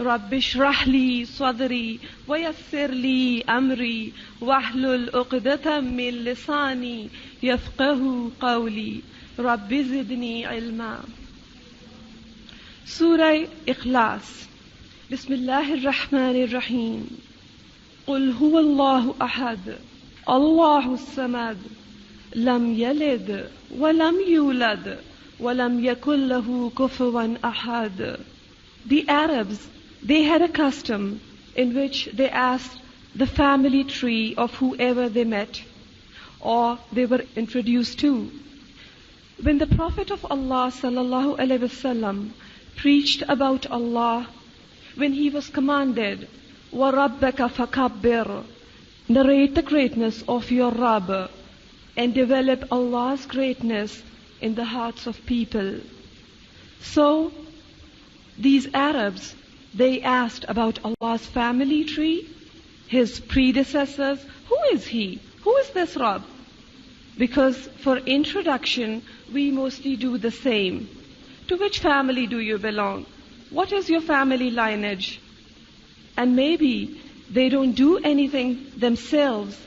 رب اشرح لي صدري ويسر لي أمري واحلل عقدة من لساني يفقه قولي رب زدني علما. سورة إخلاص. بسم الله الرحمن الرحيم. قل هو الله أحد الله الصمد لم يلد ولم يولد ولم يكن له كفوا أحد. The Arabs, they had a custom in which they asked the family tree of whoever they met or they were introduced to. When the Prophet of Allah sallallahu alaihi wasallam preached about Allah, when he was commanded, وَرَبَّكَ فَكَبِّرْ, narrate the greatness of your Rabb and develop Allah's greatness in the hearts of people. So, these Arabs, they asked about Allah's family tree, His predecessors. Who is He? Who is this Rabb? Because for introduction, we mostly do the same. To which family do you belong? What is your family lineage? And maybe they don't do anything themselves,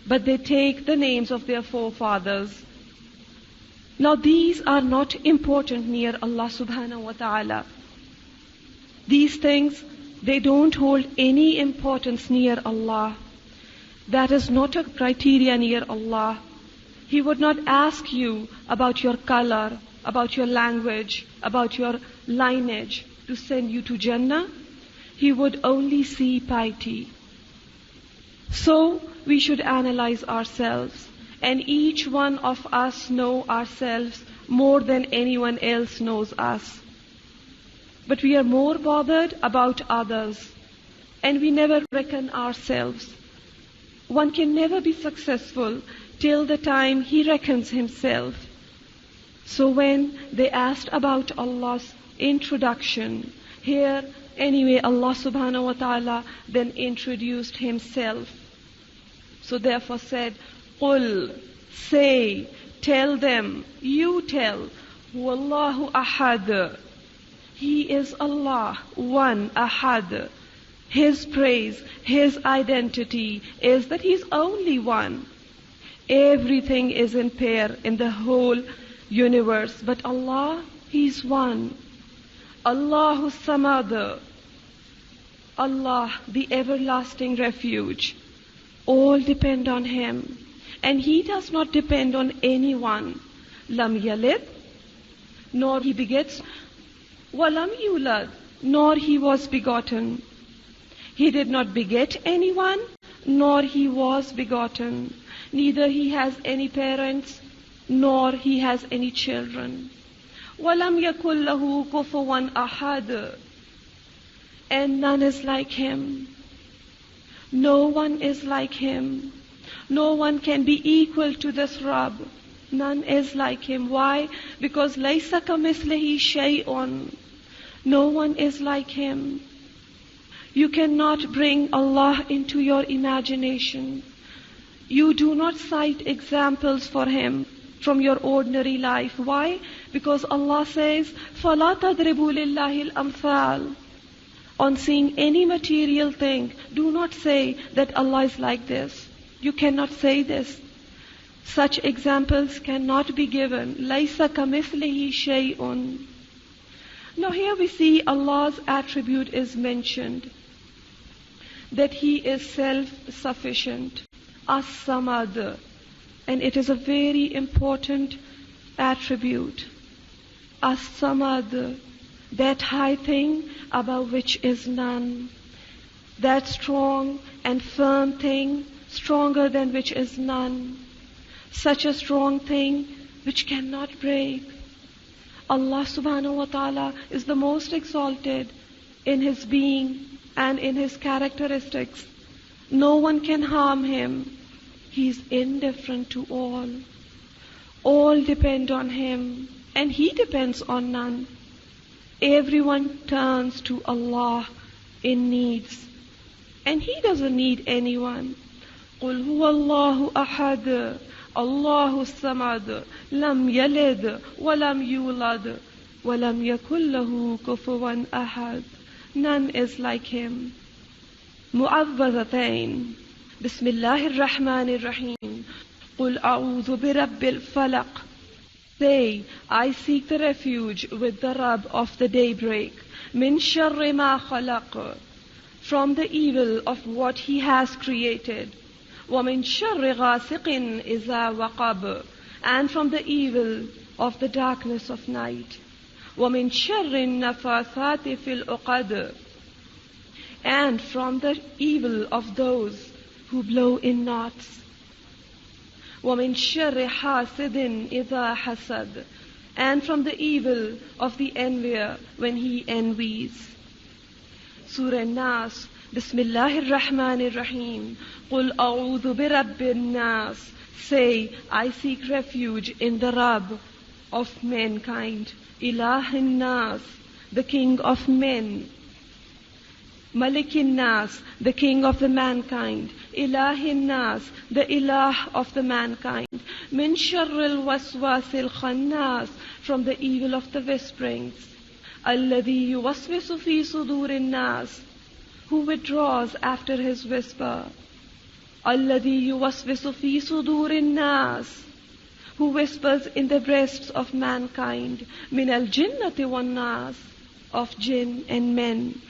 but they take the names of their forefathers. Now these are not important near Allah subhanahu wa ta'ala. These things, they don't hold any importance near Allah. That is not a criteria near Allah. He would not ask you about your color, about your language, about your lineage to send you to Jannah. He would only see piety. So we should analyze ourselves, and each one of us know ourselves more than anyone else knows us. But we are more bothered about others, and we never reckon ourselves. One can never be successful till the time he reckons himself. So when they asked about Allah's introduction, here anyway Allah subhanahu wa ta'ala then introduced Himself. So therefore said, قُل, say, tell them, you tell, Huwallahu ahad. He is Allah, one, ahad. His praise, His identity is that He is only one. Everything is in pair in the whole universe, but Allah, He is one. Allahu Samad, Allah, the everlasting refuge. All depend on Him, and He does not depend on anyone. Lam yalid, nor He begets. Walam yulad, nor He was begotten. He did not beget anyone, nor He was begotten. Neither He has any parents, nor He has any children. وَلَمْ يَكُنْ لَهُ كُفُوًا أَحَدٌ. And none is like Him. No one is like Him. No one can be equal to this Rabb. None is like Him. Why? Because لَيْسَ كَمِثْلِهِ شَيْءٌ. No one is like Him. You cannot bring Allah into your imagination. You do not cite examples for Him from your ordinary life. Why? Because Allah says, فَلَا تَضْرِبُوا لِلَّهِ الْأَمْثَالِ. On seeing any material thing, do not say that Allah is like this. You cannot say this. Such examples cannot be given. لَيْسَ كَمِثْلِهِ شَيْءٌ. Now here we see Allah's attribute is mentioned, that He is self-sufficient, As-Samad, and it is a very important attribute. As-Samad, that high thing above which is none, that strong and firm thing, stronger than which is none, such a strong thing which cannot break. Allah subhanahu wa ta'ala is the most exalted in His being and in His characteristics. No one can harm Him. He is indifferent to all. All depend on Him, and He depends on none. Everyone turns to Allah in needs, and He doesn't need anyone. قُلْ هُوَ اللَّهُ أَحَدٌ اللَّهُ الصَّمَدُ لَمْ يَلِدْ وَلَمْ يُولَدْ وَلَمْ يَكُنْ لَهُ كُفُوًا أَحَدٌ. None is like him. Mu'awwadhatayn. Bismillahir Rahmanir Rahim. Qul a'udhu bi Rabbil Falaq. Say, I seek the refuge with the Rabb of the daybreak. Min sharri ma khalaq. From the evil of what he has created. Wa min sharri ghasiqin iza waqab. And from the evil of the darkness of night. وَمِن شَرِّ النَّفَاثَاتِ فِي الْعُقَدِ. And from the evil of those who blow in knots. وَمِن شَرِّ حَاسِدٍ إِذَا حَسَدَ. And from the evil of the envier when he envies. Surah Nas. Bismillahir Rahmanir Rahim. قُلْ أَعُوذُ بِرَبِّ النَّاسِ. Say, I seek refuge in the Rabb of mankind. Ilahin Nas, the King of men. Malikin Nas, the King of the mankind. Ilahin Nas, the Ilah of the mankind. Min sharril waswasil khannas, from the evil of the whisperings. Alladhi yuwaswisu fi sudurin nas, who withdraws after his whisper. Alladhi yuwaswisu fi sudurin nas, who whispers in the breasts of mankind. Min al-jinnati wan-nas, of jinn and men.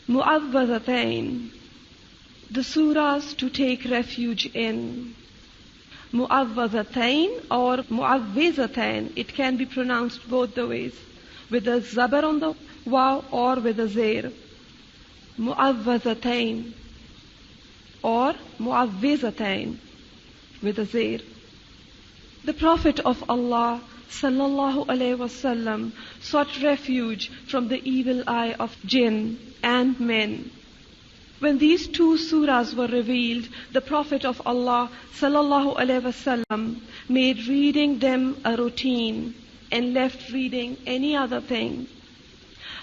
Mu'awwadhatayn, the surahs to take refuge in. Mu'awwadhatayn or mu'awwizatayn, it can be pronounced both the ways, with a zabar on the waw or with a zair. Mu'awwadhatayn or mu'awwizatayn with a zair. The Prophet of Allah sallallahu alaihi wasallam sought refuge from the evil eye of jinn and men. When these two surahs were revealed, the Prophet of Allah sallallahu alaihi wasallam made reading them a routine and left reading any other thing.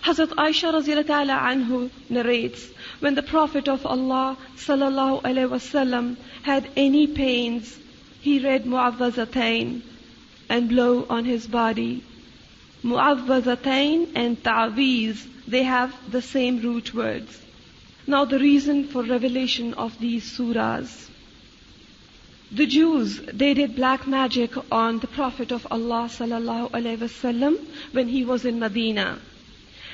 Hazrat Aisha radhiyallahu ta'ala anhu narrates, when the Prophet of Allah sallallahu alaihi wasallam had any pains, he read Mu'awwazatayn and blow on his body. Mu'awwazatayn and ta'weez, they have the same root words. Now the reason for revelation of these surahs. The Jews, they did black magic on the Prophet of Allah sallallahu alaihi wasallam when he was in Medina.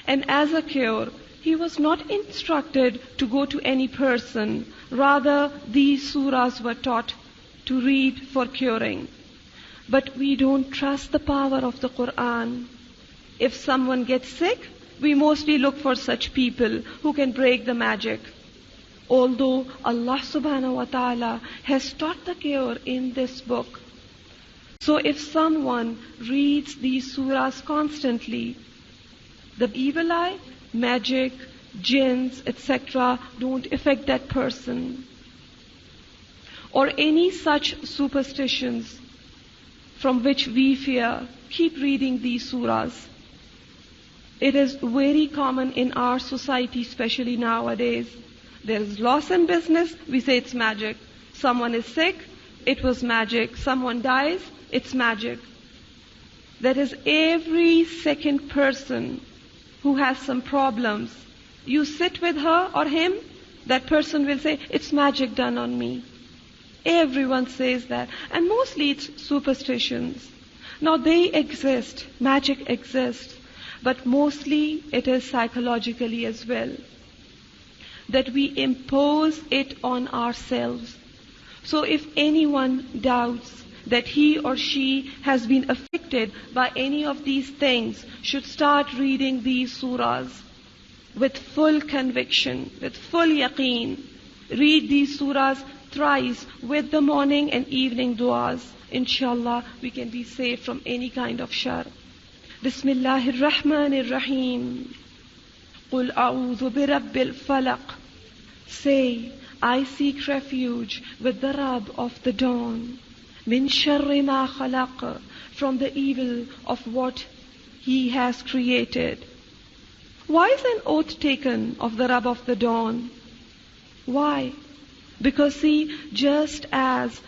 And as a cure, he was not instructed to go to any person. Rather, these surahs were taught to read for curing. But we don't trust the power of the Quran. If someone gets sick, we mostly look for such people who can break the magic. Although Allah subhanahu wa ta'ala has taught the cure in this book. So if someone reads these surahs constantly, the evil eye, magic, jinns, etc. don't affect that person. Or any such superstitions from which we fear, keep reading these surahs. It is very common in our society, especially nowadays. There is loss in business, we say it's magic. Someone is sick, it was magic. Someone dies, it's magic. That is, every second person who has some problems, you sit with her or him, that person will say, it's magic done on me. Everyone says that. And mostly it's superstitions. Now they exist, magic exists, but mostly it is psychologically as well. That we impose it on ourselves. So if anyone doubts that he or she has been affected by any of these things, should start reading these surahs with full conviction, with full yaqeen. Read these surahs thrice with the morning and evening du'as. Inshallah, we can be saved from any kind of shar. Bismillahir Rahmanir Rahim. Qul a'udhu bi Rabbil Falaq. Say, I seek refuge with the Rabb of the dawn. Min sharri ma khalaq, from the evil of what he has created. Why is an oath taken of the Rabb of the dawn? Why? Because see, just as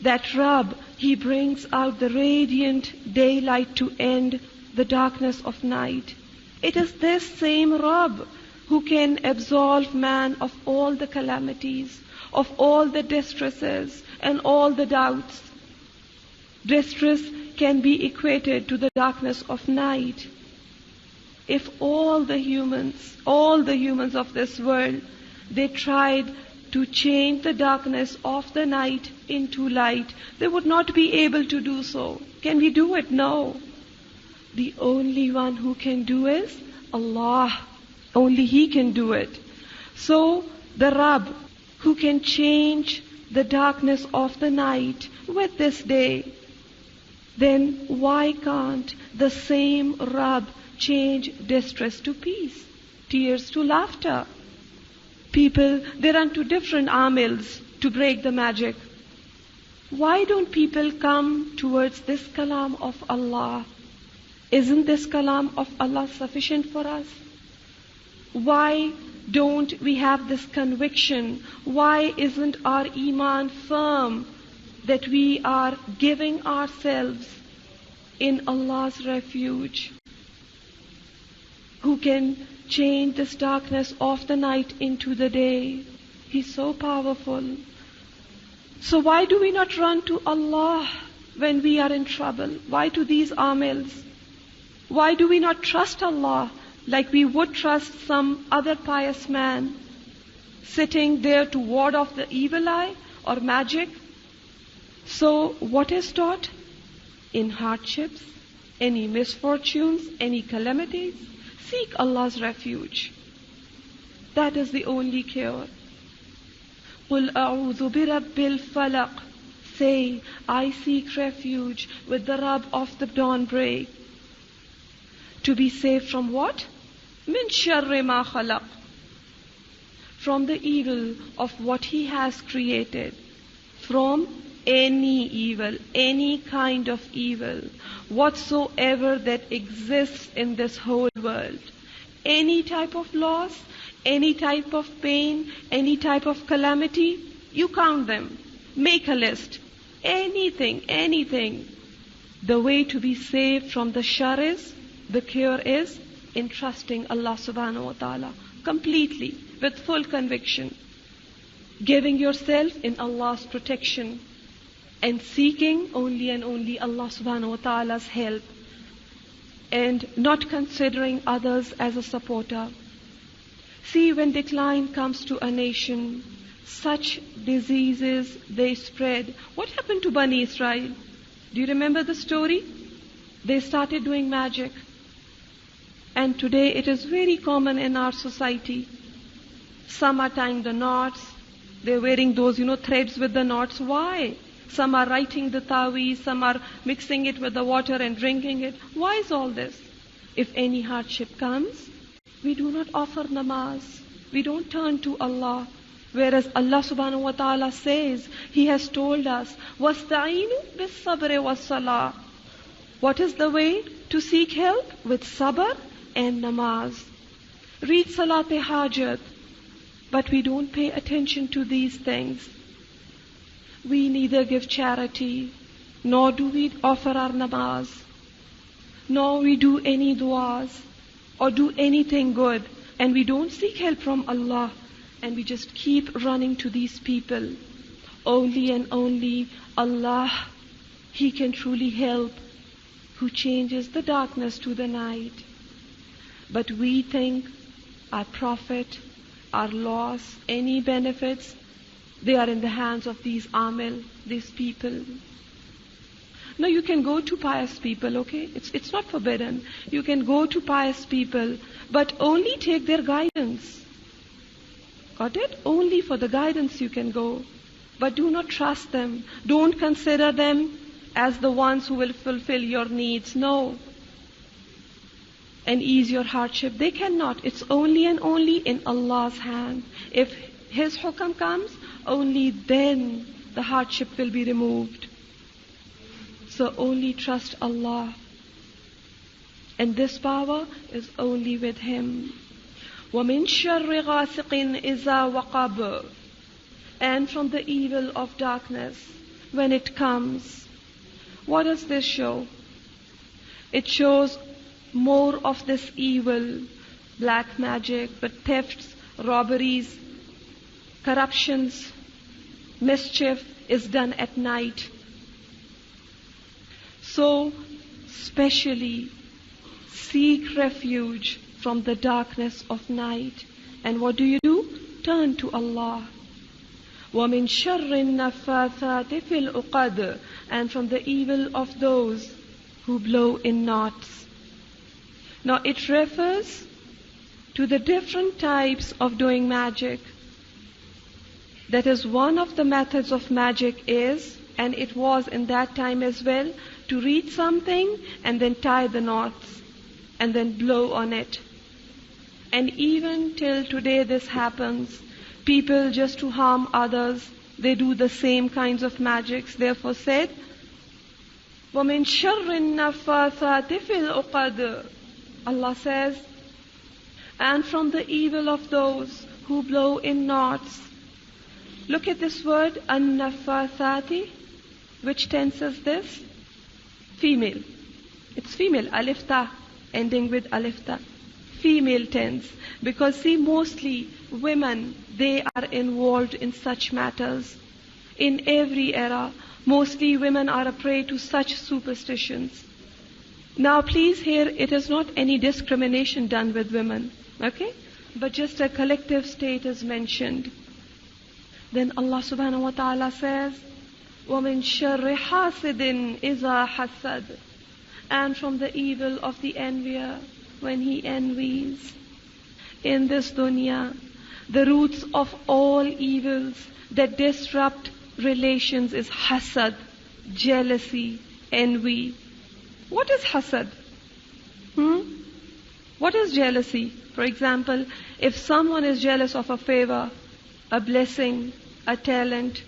that Rabb, he brings out the radiant daylight to end the darkness of night. It is this same Rabb who can absolve man of all the calamities, of all the distresses and all the doubts. Distress can be equated to the darkness of night. If all the humans of this world, they tried to change the darkness of the night into light, they would not be able to do so. Can we do it? No. The only one who can do is Allah. Only He can do it. So the Rabb who can change the darkness of the night with this day, then why can't the same Rabb change distress to peace, tears to laughter? People, they run to different amils to break the magic. Why don't people come towards this kalam of Allah? Isn't this kalam of Allah sufficient for us? Why don't we have this conviction? Why isn't our iman firm that we are giving ourselves in Allah's refuge, who can change this darkness of the night into the day? He's so powerful. So why do we not run to Allah when we are in trouble? Why to these amils? Why do we not trust Allah like we would trust some other pious man sitting there to ward off the evil eye or magic? So what is taught? In hardships, any misfortunes, any calamities, seek Allah's refuge. That is the only cure. قُلْ أَعُوذُ بِرَبِّ الْفَلَقِ. Say, I seek refuge with the Rabb of the dawnbreak. To be saved from what? مِنْ شَرِّ مَا خَلَقَ. From the evil of what He has created. From any evil, any kind of evil, whatsoever that exists in this whole world. Any type of loss, any type of pain, any type of calamity, you count them. Make a list. Anything. The way to be saved from the shar is, the cure is, in trusting Allah subhanahu wa ta'ala completely, with full conviction. Giving yourself in Allah's protection and seeking only and only Allah subhanahu wa ta'ala's help, and not considering others as a supporter. See, when decline comes to a nation, such diseases, they spread. What happened to Bani Israel? Do you remember the story? They started doing magic. And today it is very common in our society. Some are tying the knots. They're wearing those, threads with the knots. Why? Some are writing the taweez. Some are mixing it with the water and drinking it. Why is all this? If any hardship comes, we do not offer namaz. We don't turn to Allah. Whereas Allah subhanahu wa ta'ala says, He has told us, وَاسْتَعِينُوا بِالصَّبْرِ وَالصَّلَاةِ. What is the way to seek help? With sabr and namaz. Read salat-e-hajat. But we don't pay attention to these things. We neither give charity, nor do we offer our namaz, nor we do any du'as, or do anything good, and we don't seek help from Allah, and we just keep running to these people. Only and only Allah, He can truly help, who changes the darkness to the night. But we think our profit, our loss, any benefits, they are in the hands of these amil, these people. No, you can go to pious people, okay? It's not forbidden. You can go to pious people, but only take their guidance. Got it? Only for the guidance you can go. But do not trust them. Don't consider them as the ones who will fulfill your needs. No. And ease your hardship. They cannot. It's only and only in Allah's hand. If His hukam comes, only then the hardship will be removed. So only trust Allah. And this power is only with Him. وَمِن شَرِّ غَاسِقٍ إِذَا وَقَبَ. And from the evil of darkness, when it comes. What does this show? It shows more of this evil, black magic, but thefts, robberies, corruptions, mischief is done at night. So, specially seek refuge from the darkness of night. And what do? Turn to Allah. وَمِن شَرِّ النَّفَّاثَاتِ فِي الْعُقَدِ, and from the evil of those who blow in knots. Now it refers to the different types of doing magic. That is, one of the methods of magic is, and it was in that time as well, to read something and then tie the knots and then blow on it. And even till today this happens. People, just to harm others, they do the same kinds of magics. Therefore said, وَمِن شَرِّ النَّفَّاثَاتِ فِي الْعُقَدِ. Allah says, and from the evil of those who blow in knots. Look at this word, an-naffathati. Which tense is this? Female. It's female, alif ta, ending with alif ta. Female tense. Because see, mostly women, they are involved in such matters. In every era, mostly women are a prey to such superstitions. Now please hear, it is not any discrimination done with women, okay? But just a collective state is mentioned. Then Allah subhanahu wa ta'ala says, وَمِن شَرِّ حَاسِدٍ إِذَا حَسَدٍ, and from the evil of the envier when he envies. In this dunya, the roots of all evils that disrupt relations is hasad, jealousy, envy. What is hasad? What is jealousy? For example, if someone is jealous of a favor, a blessing, a talent,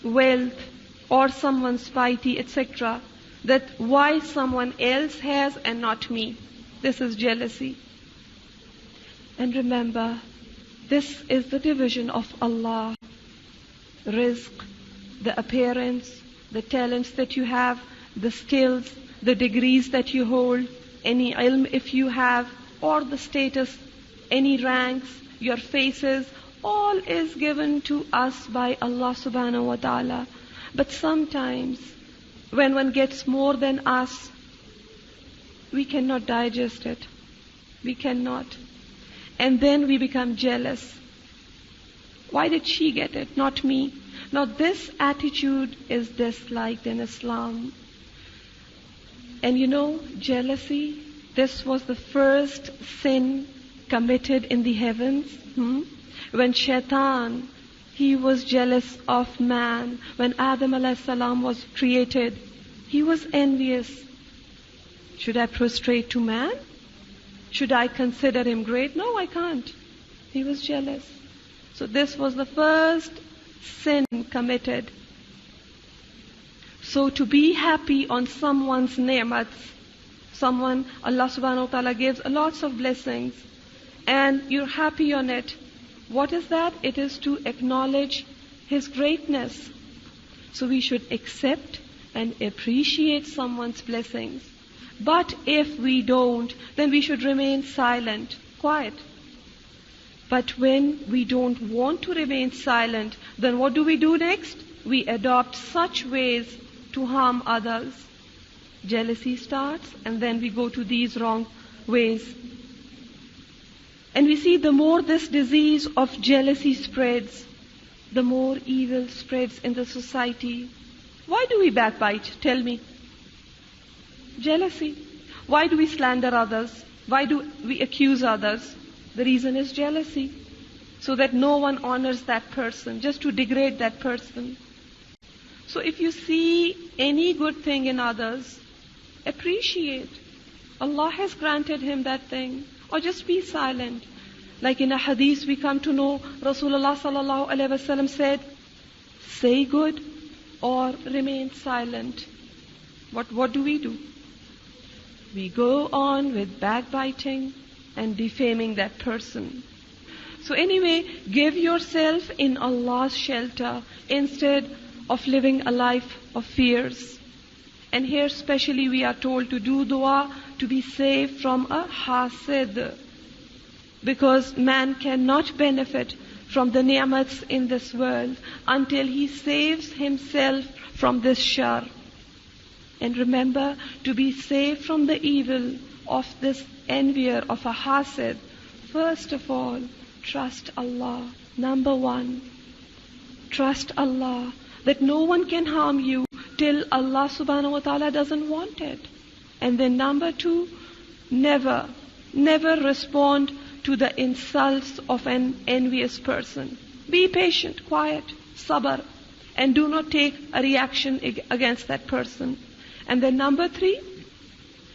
wealth, or someone's piety, etc., that why someone else has and not me. This is jealousy. And remember, this is the division of Allah. Rizq, the appearance, the talents that you have, the skills, the degrees that you hold, any ilm if you have, or the status, any ranks, your faces, all is given to us by Allah subhanahu wa ta'ala. But sometimes, when one gets more than us, we cannot digest it. We cannot. And then we become jealous. Why did she get it, not me? Now this attitude is disliked in Islam. And you know, jealousy, this was the first sin committed in the heavens. When Shaitan, he was jealous of man. When Adam alayhi salam was created, he was envious. Should I prostrate to man? Should I consider him great? No, I can't. He was jealous. So this was the first sin committed. So to be happy on someone's ni'mats, someone, Allah subhanahu wa ta'ala gives lots of blessings, and you're happy on it. What is that? It is to acknowledge His greatness. So we should accept and appreciate someone's blessings. But if we don't, then we should remain silent, quiet. But when we don't want to remain silent, then what do we do next? We adopt such ways to harm others. Jealousy starts, and then we go to these wrong ways. And we see the more this disease of jealousy spreads, the more evil spreads in the society. Why do we backbite? Tell me. Jealousy. Why do we slander others? Why do we accuse others? The reason is jealousy. So that no one honors that person, just to degrade that person. So if you see any good thing in others, appreciate. Allah has granted him that thing. Or just be silent. Like in a hadith we come to know, Rasulullah sallallahu alaihi wasallam said, say good or remain silent. What do? We go on with backbiting and defaming that person. So anyway, give yourself in Allah's shelter instead of living a life of fears. And here specially we are told to do dua to be saved from a hasid. Because man cannot benefit from the ni'mats in this world until he saves himself from this shar. And remember, to be saved from the evil of this envier, of a hasid, first of all, trust Allah. Number one, trust Allah that no one can harm you till Allah subhanahu wa ta'ala doesn't want it. And then number two, never respond to the insults of an envious person. Be patient, quiet, sabar, and do not take a reaction against that person. And then number three,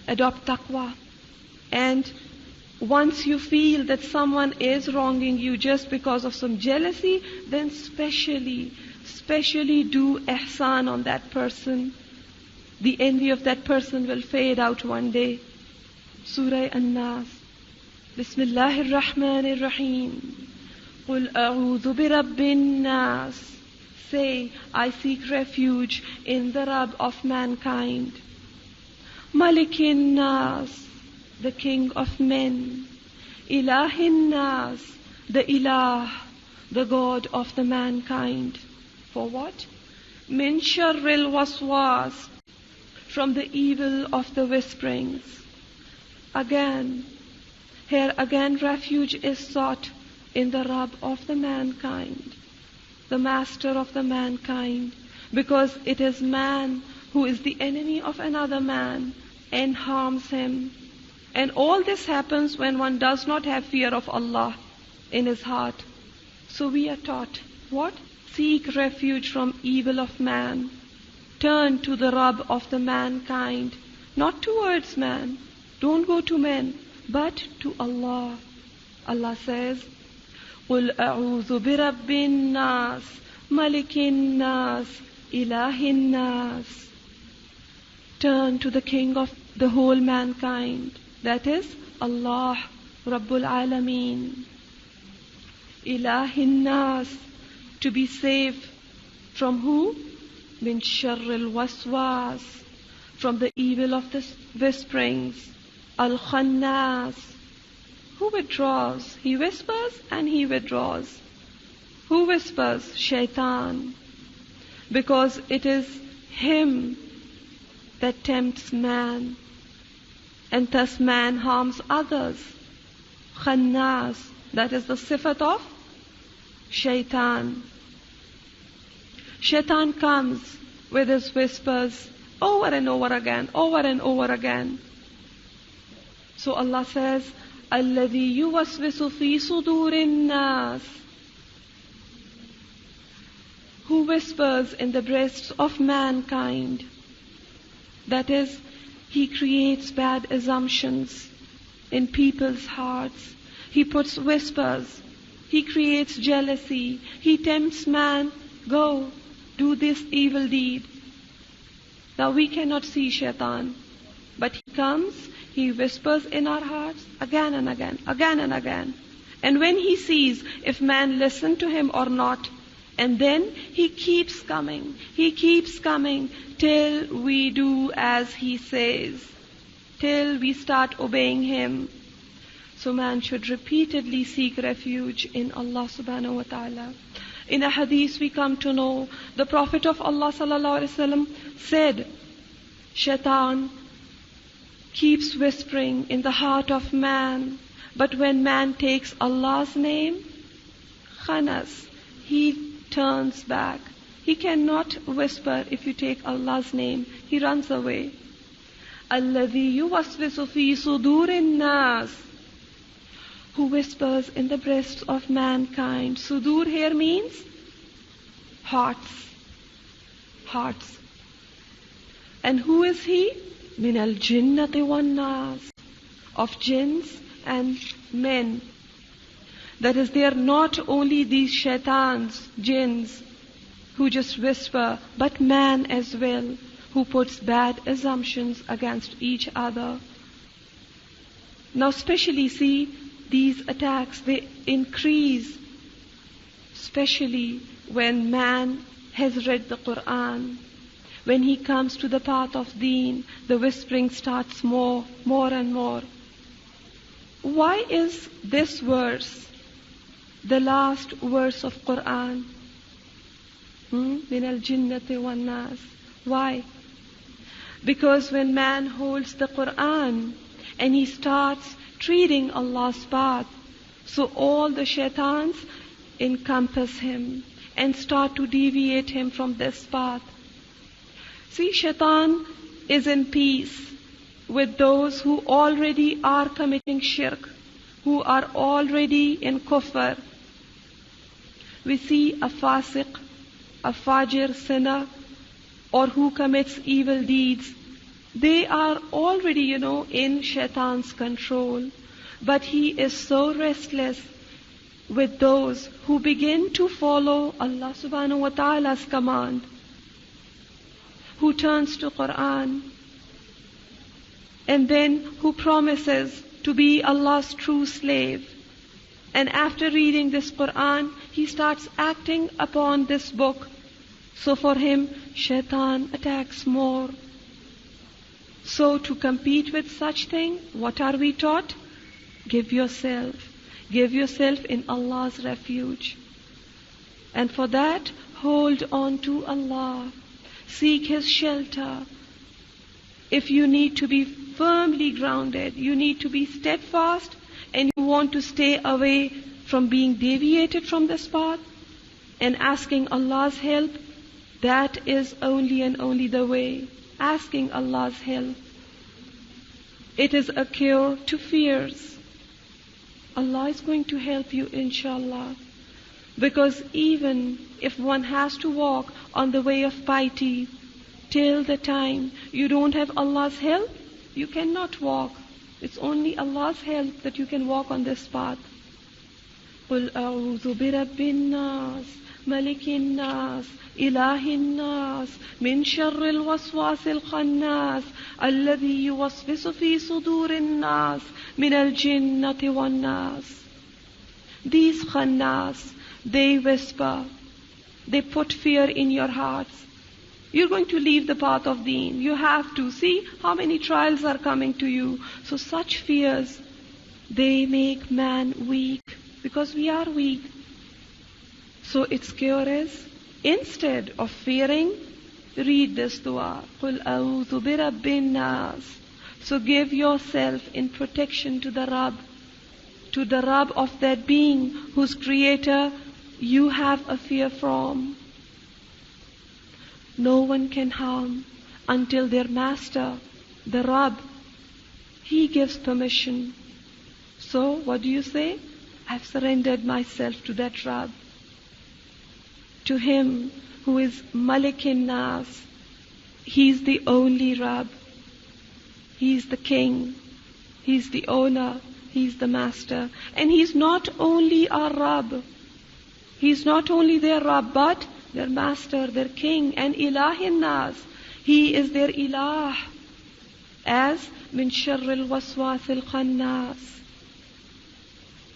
adopt taqwa. And once you feel that someone is wronging you just because of some jealousy, then specially do ihsan on that person. The envy of that person will fade out one day. Surah An-Nas. Bismillahir Rahmanir Rahim. Qul a'udhu bi Rabbin Nas. Say, I seek refuge in the Rabb of mankind. Malikin Nas, the King of men. Ilahin Nas, the Ilah, the God of the mankind. For what? Min sharril waswas, from the evil of the whisperings. Here again refuge is sought in the Rabb of the mankind, the Master of the mankind, because it is man who is the enemy of another man and harms him. And all this happens when one does not have fear of Allah in his heart. So we are taught, what? Seek refuge from evil of man. Turn to the Rabb of the mankind, not towards man. Don't go to men, but to Allah. Allah says, قُلْ أَعُوذُ بِرَبِّ النَّاسِ مَلِكِ النَّاسِ إِلَهِ النَّاسِ. Turn to the King of the whole mankind, that is Allah, Rabbul Alameen. Ilahi Nas, to be saved from who? Min sharril waswas, from the evil of the whisperings. Al-Khannas, who withdraws? He whispers and he withdraws. Who whispers? Shaitan. Because it is him that tempts man, and thus man harms others. Khannas, that is the sifat of Shaitan. Shaitan comes with his whispers over and over again. So Allah says, الَّذِي يُوَسْوِسُ فِي صُدُورِ النَّاسِ, who whispers in the breasts of mankind. That is, he creates bad assumptions in people's hearts. He puts whispers. He creates jealousy. He tempts man, go, do this evil deed. Now we cannot see Shaitan, but he comes, he whispers in our hearts again and again. And when he sees if man listen to him or not, and then he keeps coming till we do as he says, till we start obeying him. So man should repeatedly seek refuge in Allah subhanahu wa ta'ala. In a hadith we come to know, the Prophet of Allah sallallahu alaihi wasallam said, Shaitan keeps whispering in the heart of man, but when man takes Allah's name, khanas, he turns back. He cannot whisper if you take Allah's name. He runs away. الَّذِي يُوَسْوِسُ فِي صُدُورِ النَّاسِ, who whispers in the breasts of mankind. Sudur here means hearts. And who is he? Min al-jinnati wan-nas, of jinns and men. That is, they are not only these shaitans, jinns, who just whisper, but man as well, who puts bad assumptions against each other. Now especially see, these attacks, they increase, especially when man has read the Quran, when he comes to the path of deen, the whispering starts more and more. Why is this verse the last verse of Quran? Min al-jinnati wan-nas. Why? Because when man holds the Quran and he starts treating Allah's path, so all the shaitans encompass him and start to deviate him from this path. See, shaitan is in peace with those who already are committing shirk, who are already in kufr. We see a fasiq, a fajir, sinner, or who commits evil deeds. They are already, in shaitan's control. But he is so restless with those who begin to follow Allah subhanahu wa ta'ala's command, who turns to Quran, and then who promises to be Allah's true slave. And after reading this Quran, he starts acting upon this book. So for him, shaitan attacks more. So to compete with such thing, what are we taught? Give yourself in Allah's refuge. And for that, hold on to Allah. Seek His shelter. If you need to be firmly grounded, you need to be steadfast, and you want to stay away from being deviated from this path and asking Allah's help, that is only and only the way. Asking Allah's help. It is a cure to fears. Allah is going to help you, inshallah. Because even if one has to walk on the way of piety, till the time you don't have Allah's help, you cannot walk. It's only Allah's help that you can walk on this path. قُلْ أَعُوذُ بِرَبِّ النَّاسِ مَلِكِ النَّاسِ إِلَهِ النَّاسِ مِنْ شَرِّ الْوَسْوَاسِ الْخَنَّاسِ الَّذِي يُوَسْوِسُ فِي صُدُورِ النَّاسِ مِنَ الْجِنَّةِ وَالنَّاسِ. These khannas, they whisper, they put fear in your hearts. You're going to leave the path of deen. You have to. See how many trials are coming to you. So such fears, they make man weak, because we are weak. So its cure is, instead of fearing, read this dua. قُلْ أَعُوذُ بِرَبِّ النَّاسِ. So give yourself in protection to the Rabb of that being whose creator you have a fear from. No one can harm until their master, the Rabb, he gives permission. So what do you say? I've surrendered myself to that Rabb, to Him who is Malikin Nas. He's the only Rabb. He's the King. He's the owner. He's the master. And He's not only our Rabb. He's not only their Rabb, but their master, their king, and Ilahin Nas. He is their Ilah. As min sharril waswasil khannas.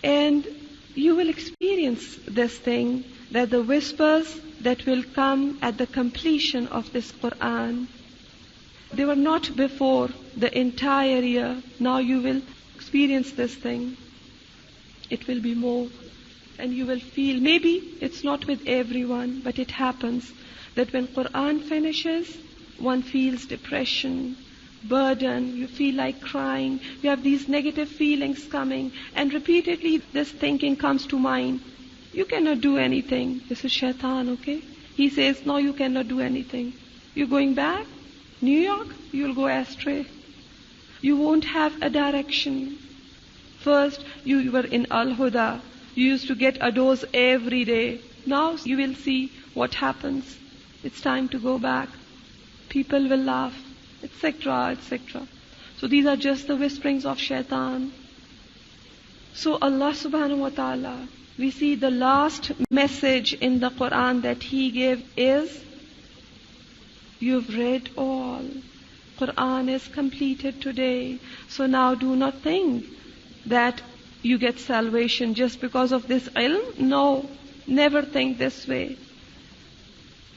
And you will experience this thing, that the whispers that will come at the completion of this Quran, they were not before the entire year. Now you will experience this thing. It will be more. And you will feel, maybe it's not with everyone, but it happens that when Quran finishes, one feels depression, burden, you feel like crying, you have these negative feelings coming, and repeatedly this thinking comes to mind. You cannot do anything. This is shaitan, okay? He says, no, you cannot do anything. You're going back? New York? You'll go astray. You won't have a direction. First, you were in Al-Huda. You used to get a dose every day. Now you will see what happens. It's time to go back. People will laugh, etc., etc. So these are just the whisperings of shaitan. So Allah subhanahu wa ta'ala, we see the last message in the Quran that He gave is, you've read all. Quran is completed today. So now do not think that you get salvation just because of this ilm. No, never think this way.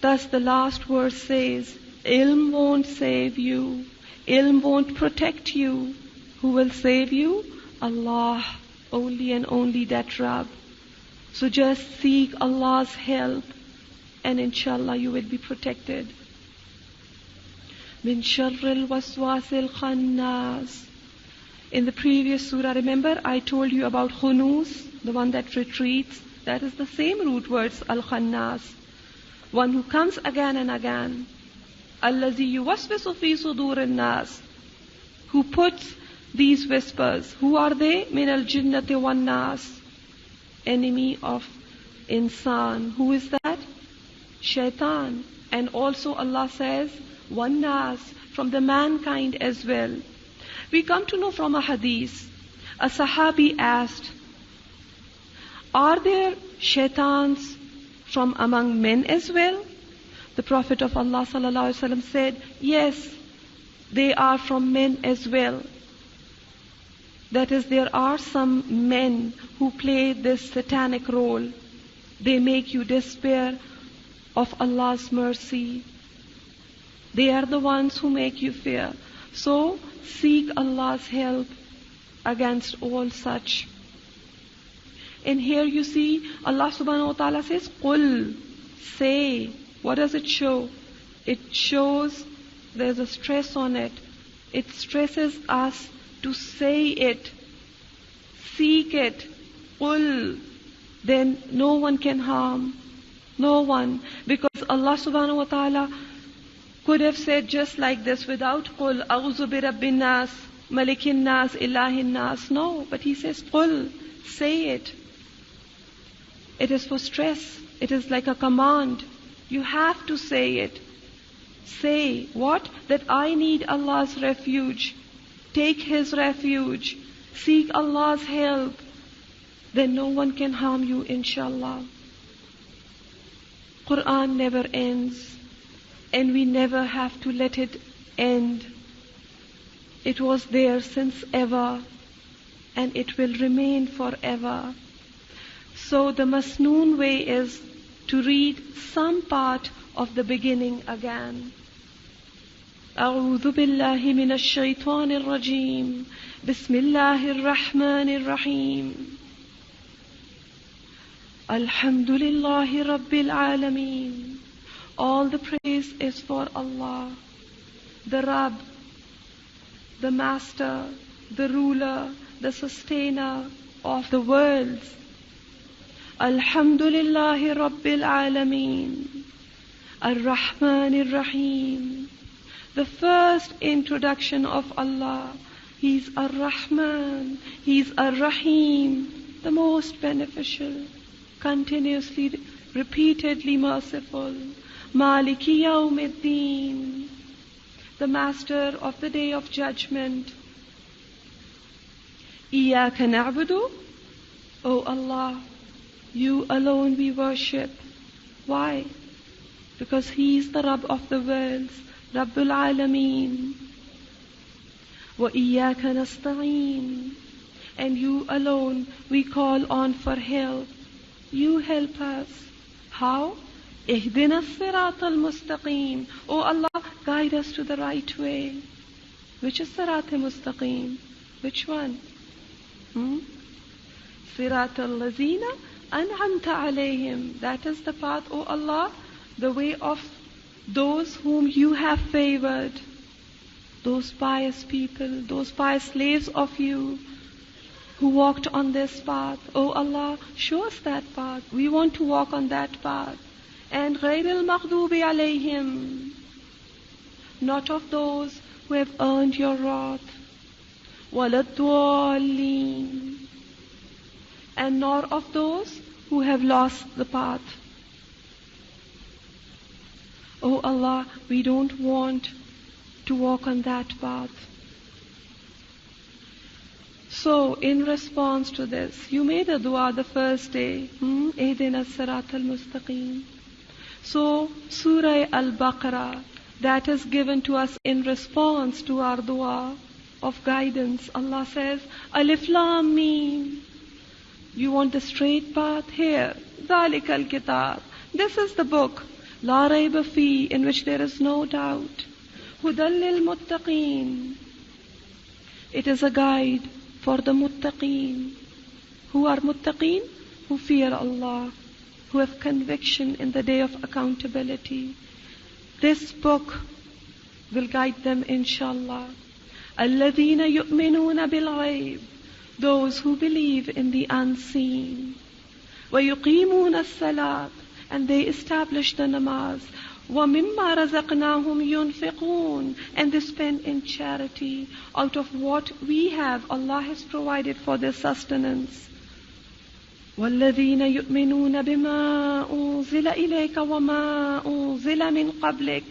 Thus the last verse says, Ilm won't save you. Ilm won't protect you. Who will save you? Allah. Only and only that Rabb. So just seek Allah's help, and inshallah you will be protected. Min sharril waswasil khannas. In the previous surah, remember I told you about khunus, the one that retreats. That is the same root words, al-khannas. One who comes again and again. Allazi yuwaswisu fi sudurin nas. Who puts these whispers. Who are they? Min al-jinnati wan nas. Enemy of insan. Who is that? Shaitan. And also Allah says, wan nas, from the mankind as well. We come to know from a hadith, a Sahabi asked, are there shaitans from among men as well? The Prophet of Allah ﷺ said, yes, they are from men as well. That is, there are some men who play this satanic role. They make you despair of Allah's mercy. They are the ones who make you fear. So, seek Allah's help against all such. And here you see, Allah subhanahu wa ta'ala says, Qul, say. What does it show? It shows there's a stress on it. It stresses us to say it, seek it, Qul. Then no one can harm. No one. Because Allah subhanahu wa ta'ala could have said just like this without Qul, A'udhu bi Rabbin Nas, Malikin Nas, Ilahin Nas. No, but He says Qul, say it. It is for stress. It is like a command. You have to say it. Say what? That I need Allah's refuge. Take His refuge. Seek Allah's help. Then no one can harm you, inshallah. Quran never ends. And we never have to let it end. It was there since ever. And it will remain forever. So the masnoon way is to read some part of the beginning again. أعوذ بالله من الشيطان الرجيم بسم الله الرحمن الرحيم الحمد لله رب العالمين. All the praise is for Allah, the Rabb, the Master, the Ruler, the Sustainer of the worlds. Alhamdulillahi Rabbil Alameen, Ar-Rahman Ar-Rahim. The first introduction of Allah. He's Ar-Rahman, He's Ar-Rahim, the most beneficial, continuously, repeatedly merciful. Maliki Yawmiddin, the Master of the Day of Judgment. Iyaka na'budu, O Allah, You alone we worship. Why? Because He is the Rabb of the worlds, Rabbul Alameen. Wa iyyaka nasta'een, and You alone we call on for help. You help us. How? Ihdina as-sirat al-mustaqim. O Allah, guide us to the right way. Which is sirat al-mustaqim? Which one? Sirat al-lazina an'amta alayhim. That is the path, O Allah, the way of those whom You have favored. Those pious people, those pious slaves of You who walked on this path. O Allah, show us that path. We want to walk on that path. And غَيْرِ الْمَغْضُوبِ عَلَيْهِمْ, not of those who have earned Your wrath. وَلَا الضَّالِّينَ, and nor of those who have lost the path. O Allah, we don't want to walk on that path. So, in response to this, you made a dua the first day. Ihdina as-sirat al-mustaqim. So, Surah Al-Baqarah, that is given to us in response to our dua of guidance. Allah says, Alif Lam Mim. You want the straight path? Here. ذَلِكَ الْكِتَابِ. This is the book. لا ريب فيه, in which there is no doubt. هدى للمتقين. It is a guide for the muttaqeen. Who are muttaqeen? Who fear Allah, who have conviction in the day of accountability. This book will guide them, inshallah. الذين يؤمنون بالغيب, those who believe in the unseen. ويقيمون الصلاة, and they establish the namaz. وَمِمَّا رَزَقْنَاهُمْ يُنْفِقُونَ, and they spend in charity out of what we have, Allah has provided for their sustenance. وَالَّذِينَ يُؤْمِنُونَ بِمَا أُنزِلَ إِلَيْكَ وَمَا أُنزِلَ مِنْ قَبْلِكَ,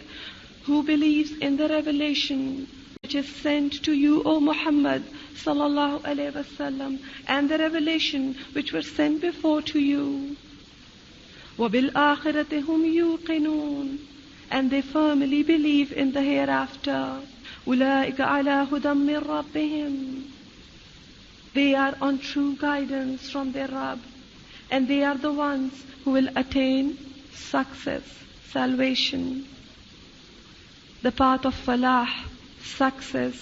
who believes in the revelation which is sent to you, O Muhammad sallallahu alaihi wasallam, and the revelation which were sent before to you. وَبِالْآخِرَةِ هُمْ يُوقِنُونَ, and they firmly believe in the hereafter. أُولَٰئِكَ عَلَىٰ هُدًى مِّن رَّبِّهِمْ, they are on true guidance from their Rabb, and they are the ones who will attain success, salvation. The path of falah, success,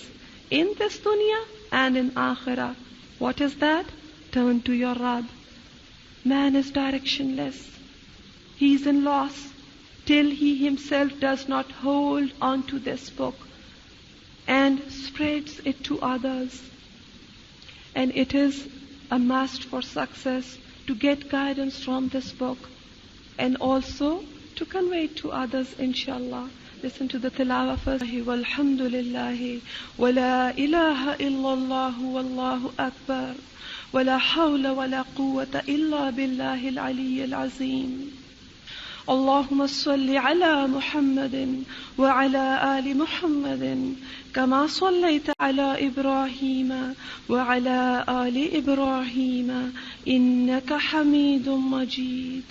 in this dunya and in akhirah. What is that? Turn to your Rabb. Man is directionless. He is in loss till he himself does not hold on to this book and spreads it to others. And it is a must for success to get guidance from this book and also to convey it to others, inshallah. Listen to the tilawah first. Walhamdulillahi wa la ilaha illallah wallahu akbar wa la hawla wa la quwwata illa billahi al-aliyyil azim. اللهم صل على محمد وعلى آل محمد كما صليت على إبراهيم وعلى آل إبراهيم إنك حميد مجيد.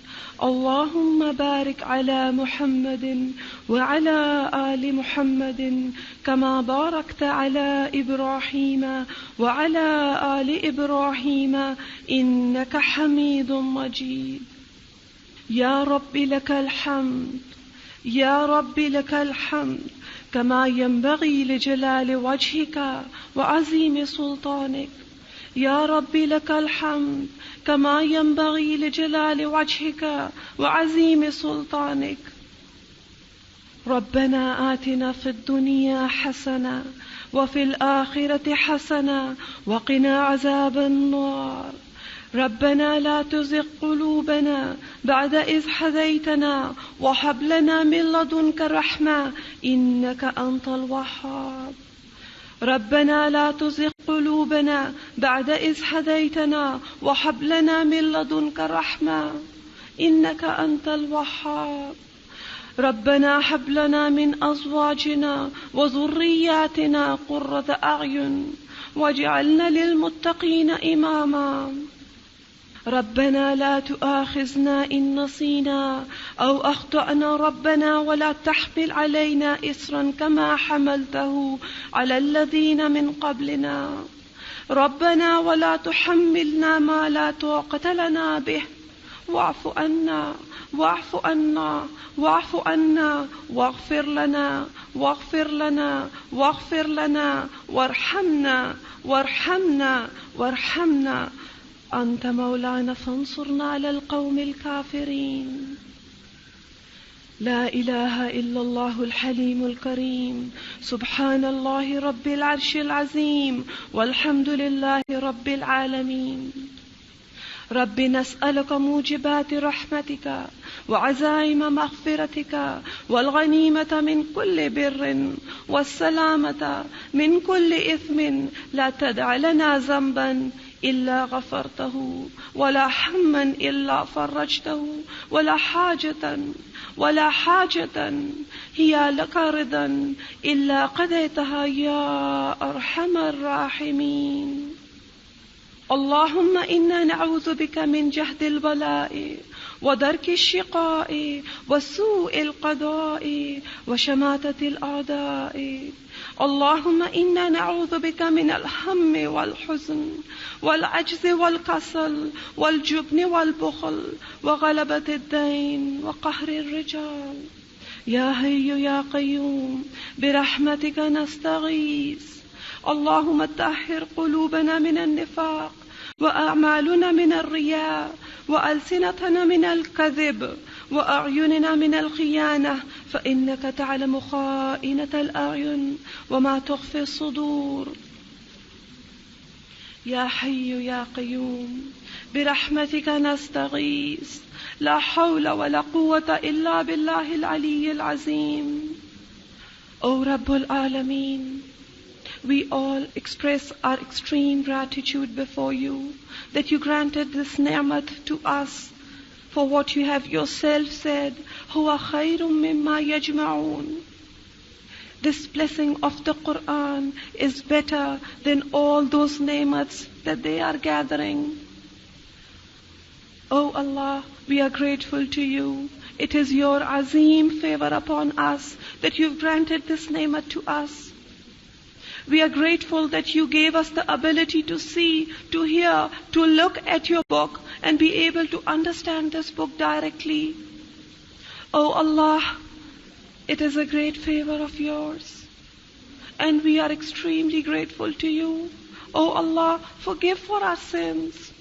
اللهم بارك على محمد وعلى آل محمد كما باركت على إبراهيم وعلى آل إبراهيم إنك حميد مجيد. يا رب لك الحمد، يا رب لك الحمد كما ينبغي لجلال وجهك وعظيم سلطانك. يا رب لك الحمد كما ينبغي لجلال وجهك وعظيم سلطانك. ربنا آتنا في الدنيا حسنة وفي الآخرة حسنة وقنا عذاب النار. ربنا لا تزغ قلوبنا بعد إذ هديتنا وهب لنا من لدنك رحمة إنك أنت الوهاب. ربنا لا تزغ قلوبنا بعد إذ هديتنا وهب لنا من لدنك رحمة إنك أنت الوهاب. ربنا هب لنا من أزواجنا وذرياتنا قرة أعين واجعلنا للمتقين إماما. ربنا لا تؤاخذنا إن نسينا أو أخطأنا ربنا ولا تحمل علينا إصرا كما حملته على الذين من قبلنا. ربنا ولا تحملنا ما لا طاقة لنا به واعف عنا واعف عنا واعف عنا واغفر لنا واغفر لنا واغفر لنا وارحمنا وارحمنا وارحمنا أنت مولانا فانصرنا على القوم الكافرين. لا إله إلا الله الحليم الكريم. سبحان الله رب العرش العظيم والحمد لله رب العالمين. رب نسألك موجبات رحمتك وعزائم مغفرتك والغنيمة من كل بر والسلامة من كل إثم لا تدع لنا ذنبا إلا غفرته ولا هما إلا فرجته ولا حاجة هي لك رضا إلا قضيتها يا أرحم الراحمين. اللهم إنا نعوذ بك من جهد البلاء ودرك الشقاء وسوء القضاء وشماتة الأعداء. اللهم إنا نعوذ بك من الهم والحزن والعجز والكسل والجبن والبخل وغلبة الدين وقهر الرجال يا حي يا قيوم برحمتك نستغيث اللهم طهر قلوبنا من النفاق وأعمالنا من الرياء وألسنتنا من الكذب وأعيننا من الخيانة فإنك تعلم خائنة الأعين وما تخفي الصدور يا حي يا قيوم برحمتك نستغيث لا حول ولا قوة إلا بالله العلي العظيم. O Rabbul Alameen, we all express our extreme gratitude before you that you granted this ni'mat to us for what you have yourself said, huwa khairum mimma yajma'un. This blessing of the Quran is better than all those ni'mats that they are gathering. O Allah, we are grateful to you. It is your azim favor upon us that you've granted this ni'mat to us. We are grateful that you gave us the ability to see, to hear, to look at your book and be able to understand this book directly. O Allah, it is a great favor of yours, and we are extremely grateful to you. O Allah, forgive for our sins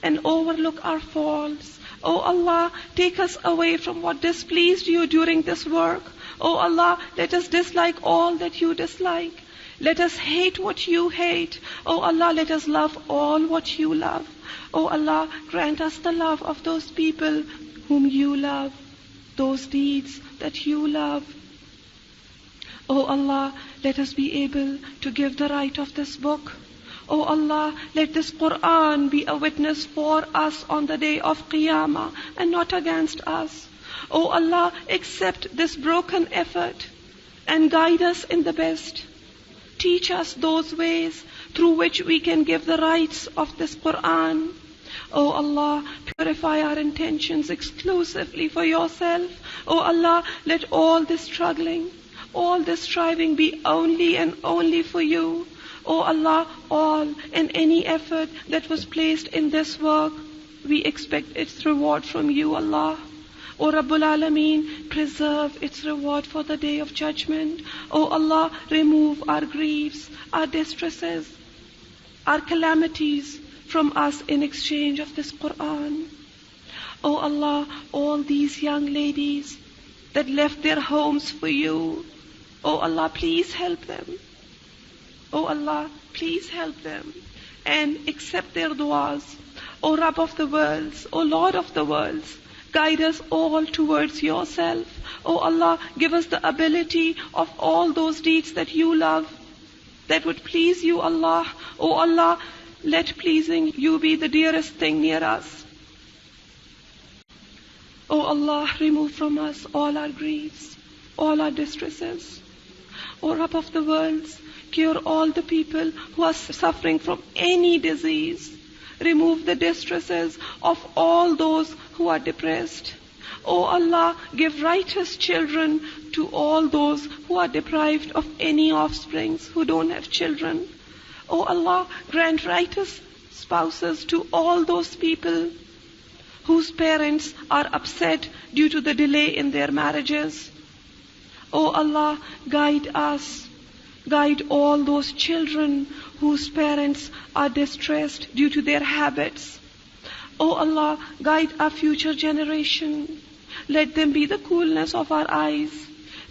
and overlook our faults. O Allah, take us away from what displeased you during this work. O Allah, let us dislike all that you dislike. Let us hate what you hate. O Allah, let us love all what you love. O Allah, grant us the love of those people whom you love, those deeds that you love. O Allah, let us be able to give the right of this book. O Allah, let this Quran be a witness for us on the day of Qiyamah and not against us. O Allah, accept this broken effort and guide us in the best. Teach us those ways through which we can give the rights of this Quran. O Allah, purify our intentions exclusively for yourself. O Allah, let all this struggling, all this striving be only and only for you. O Allah, all and any effort that was placed in this work, we expect its reward from you, Allah. O Rabbul Alameen, preserve its reward for the day of judgment. O Allah, remove our griefs, our distresses, our calamities from us in exchange of this Quran. O Allah, all these young ladies that left their homes for you, O Allah, please help them. O Allah, please help them and accept their du'as. O Rabb of the worlds, O Lord of the worlds, guide us all towards yourself. O Allah, give us the ability of all those deeds that you love, that would please you, Allah. O Allah, let pleasing you be the dearest thing near us. O Allah, remove from us all our griefs, all our distresses. O Rabb of the worlds, cure all the people who are suffering from any disease. Remove the distresses of all those who are depressed. O Allah, give righteous children to all those who are deprived of any offsprings, who don't have children. O Allah, grant righteous spouses to all those people whose parents are upset due to the delay in their marriages. O Allah, guide us. Guide all those children whose parents are distressed due to their habits. O Allah, guide our future generation. Let them be the coolness of our eyes.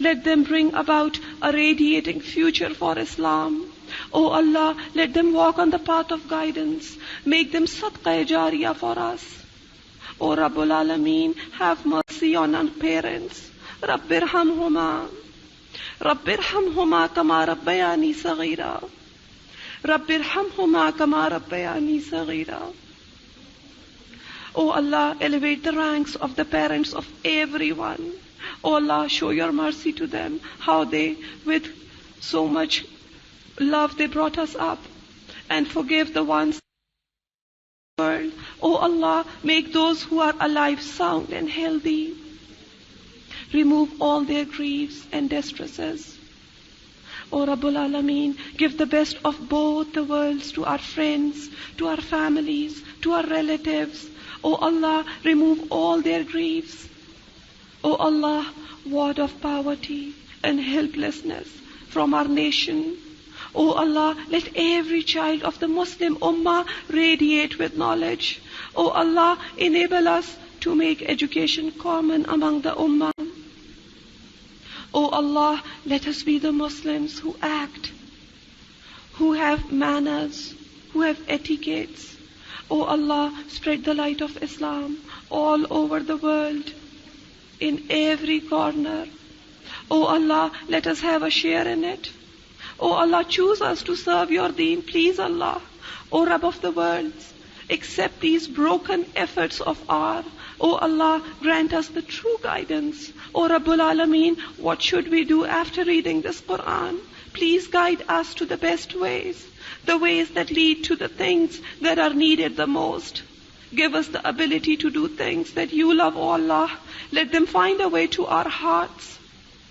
Let them bring about a radiating future for Islam. O Allah, let them walk on the path of guidance. Make them sadqa jariyah for us. O Rabbul Alameen, have mercy on our parents. Rabbirhamhuma. Rabbirhamhuma kama rabbayani saghira. Rabbirhamhuma kama rabbayani saghira. O Allah, elevate the ranks of the parents of everyone. O Allah, show your mercy to them, how they, with so much love, they brought us up, and forgive the ones in the world. O Allah, make those who are alive sound and healthy. Remove all their griefs and distresses. O Rabbul Alameen, give the best of both the worlds to our friends, to our families, to our relatives. O Allah, remove all their griefs. O Allah, ward off poverty and helplessness from our nation. O Allah, let every child of the Muslim Ummah radiate with knowledge. O Allah, enable us to make education common among the Ummah. O Allah, let us be the Muslims who act, who have manners, who have etiquettes. O Allah, spread the light of Islam all over the world, in every corner. O Allah, let us have a share in it. O Allah, choose us to serve your deen, please Allah. O Rabb of the worlds, accept these broken efforts of ours. O Allah, grant us the true guidance. O Rabbul Alameen, what should we do after reading this Quran? Please guide us to the best ways, the ways that lead to the things that are needed the most. Give us the ability to do things that you love, O Allah. Let them find a way to our hearts.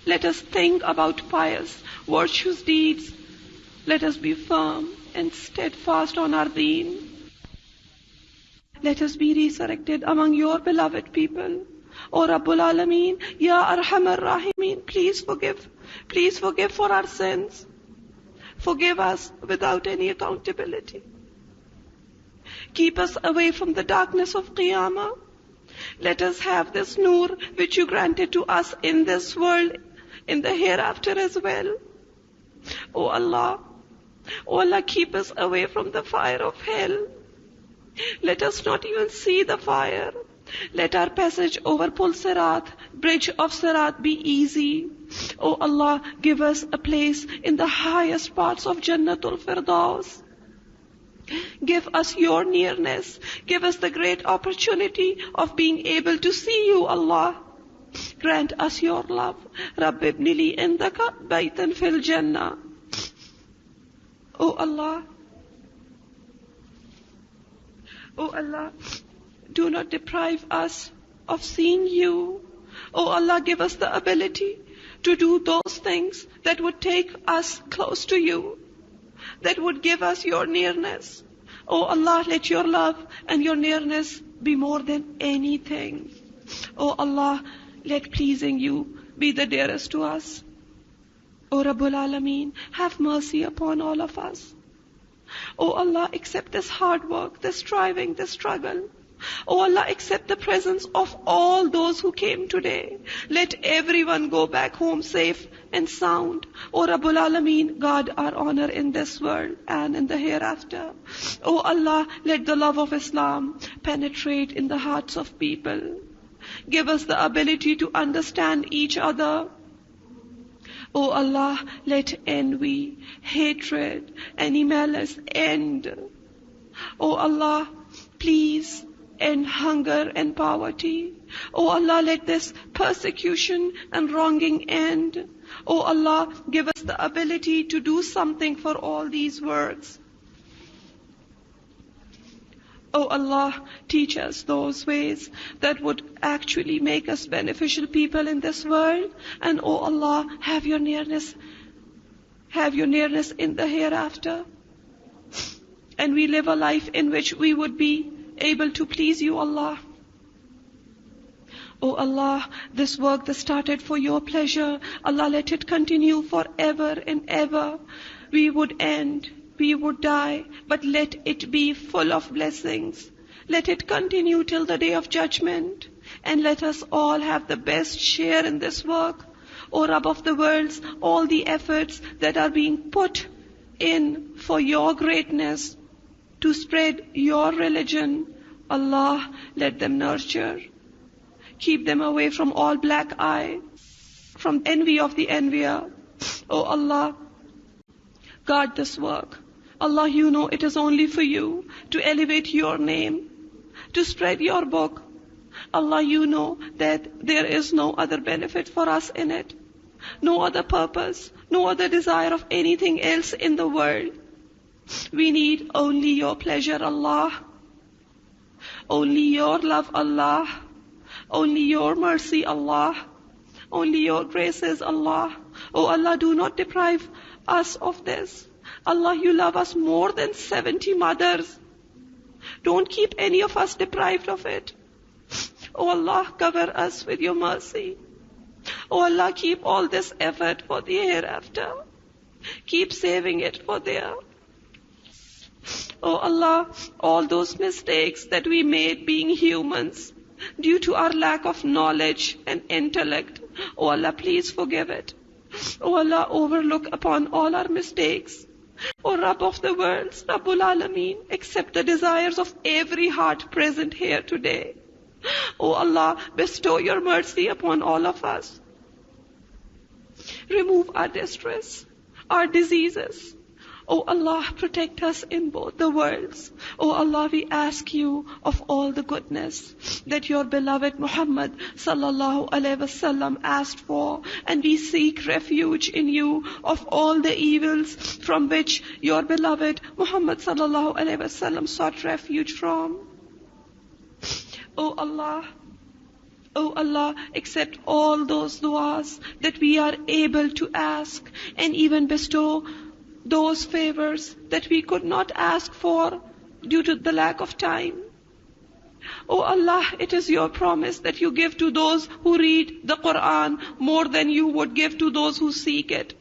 Let us think about pious, virtuous deeds. Let us be firm and steadfast on our deen. Let us be resurrected among your beloved people. O Rabbul Alameen, Ya Arhamar Rahimeen, please forgive for our sins. Forgive us without any accountability. Keep us away from the darkness of Qiyamah. Let us have this nur which you granted to us in this world, in the hereafter as well. O Allah, keep us away from the fire of hell. Let us not even see the fire. Let our passage over Pul Sirat, bridge of Sirat, be easy. O Allah, give us a place in the highest parts of Jannatul Firdaus. Give us your nearness. Give us the great opportunity of being able to see you, Allah. Grant us your love. Rabb ibni li indaka baytan fil Jannah. O Allah, do not deprive us of seeing you. O Allah, give us the ability to do those things that would take us close to you, that would give us your nearness. O Allah, let your love and your nearness be more than anything. O Allah, let pleasing you be the dearest to us. O Rabbul Alameen, have mercy upon all of us. O Allah, accept this hard work, this striving, this struggle. O Allah, accept the presence of all those who came today. Let everyone go back home safe and sound. O Rabbul Alameen, guard our honor in this world and in the hereafter. O Allah, let the love of Islam penetrate in the hearts of people. Give us the ability to understand each other. O Allah, let envy, hatred, and malice end. O Allah, please end hunger and poverty. O Allah, let this persecution and wronging end. O Allah, give us the ability to do something for all these words. O Allah, teach us those ways that would actually make us beneficial people in this world. And O Allah, have your nearness in the hereafter. And we live a life in which we would be able to please you, Allah. O Allah, this work that started for your pleasure, Allah, let it continue forever and ever. We would end, we would die, but let it be full of blessings. Let it continue till the day of judgment. And let us all have the best share in this work. O Rabb of the worlds, all the efforts that are being put in for your greatness, to spread your religion, Allah, let them nurture. Keep them away from all black eye, from envy of the envier. O Allah, guard this work. Allah, you know it is only for you to elevate your name, to spread your book. Allah, you know that there is no other benefit for us in it, no other purpose, no other desire of anything else in the world. We need only your pleasure, Allah. Only your love, Allah. Only your mercy, Allah. Only your graces, Allah. Oh Allah, do not deprive us of this. Allah, you love us more than 70 mothers. Don't keep any of us deprived of it. Oh Allah, cover us with your mercy. Oh Allah, keep all this effort for the hereafter. Keep saving it for there. Oh Allah, all those mistakes that we made being humans due to our lack of knowledge and intellect, oh Allah, please forgive it. Oh Allah, overlook upon all our mistakes. O Rabb of the worlds, Rabbul Alameen, accept the desires of every heart present here today. O Allah, bestow your mercy upon all of us. Remove our distress, our diseases. O Allah, protect us in both the worlds. O Allah, we ask you of all the goodness that your beloved Muhammad sallallahu alaihi wasallam asked for, and we seek refuge in you of all the evils from which your beloved Muhammad sallallahu alaihi wasallam sought refuge from. O Allah, accept all those du'as that we are able to ask, and even bestow those favors that we could not ask for due to the lack of time. Oh Allah, it is your promise that you give to those who read the Quran more than you would give to those who seek it.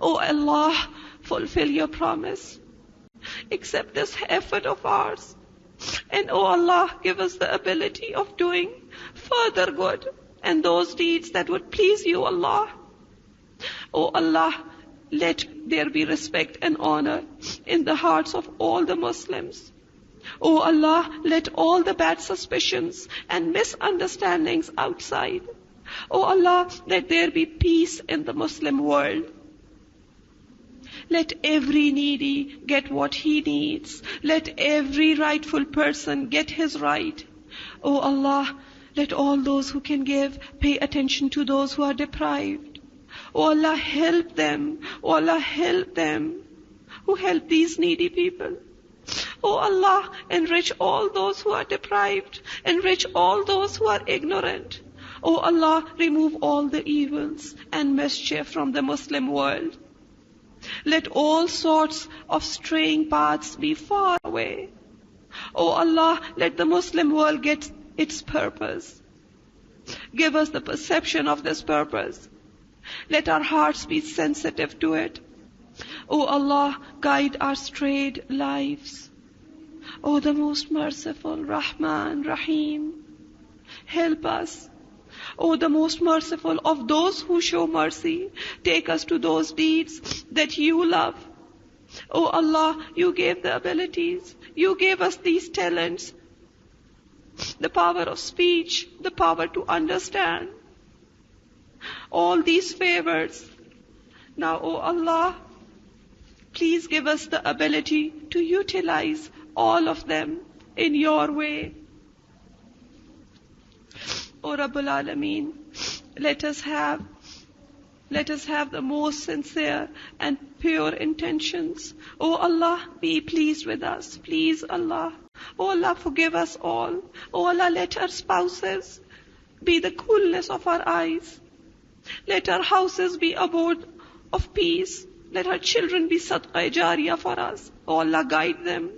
Oh Allah, fulfill your promise. Accept this effort of ours. And oh Allah, give us the ability of doing further good and those deeds that would please you, Allah. Oh Allah, let there be respect and honor in the hearts of all the Muslims. Oh Allah, let all the bad suspicions and misunderstandings outside. Oh Allah, let there be peace in the Muslim world. Let every needy get what he needs. Let every rightful person get his right. Oh Allah, let all those who can give pay attention to those who are deprived. Oh Allah, help them. Oh Allah, help them who help these needy people. Oh Allah, enrich all those who are deprived. Enrich all those who are ignorant. Oh Allah, remove all the evils and mischief from the Muslim world. Let all sorts of straying paths be far away. Oh Allah, let the Muslim world get its purpose. Give us the perception of this purpose. Let our hearts be sensitive to it. O Allah, guide our strayed lives. O the most merciful, Rahman, Rahim, help us. O the most merciful of those who show mercy, take us to those deeds that you love. O Allah, you gave the abilities. You gave us these talents. The power of speech, the power to understand. All these favors. Now, O Allah, please give us the ability to utilize all of them in your way. O Rabbul Alameen, let us have the most sincere and pure intentions. O Allah, be pleased with us. Please, Allah. O Allah, forgive us all. O Allah, let our spouses be the coolness of our eyes. Let our houses be abode of peace. Let our children be sadqa jariyah for us. O Allah, guide them.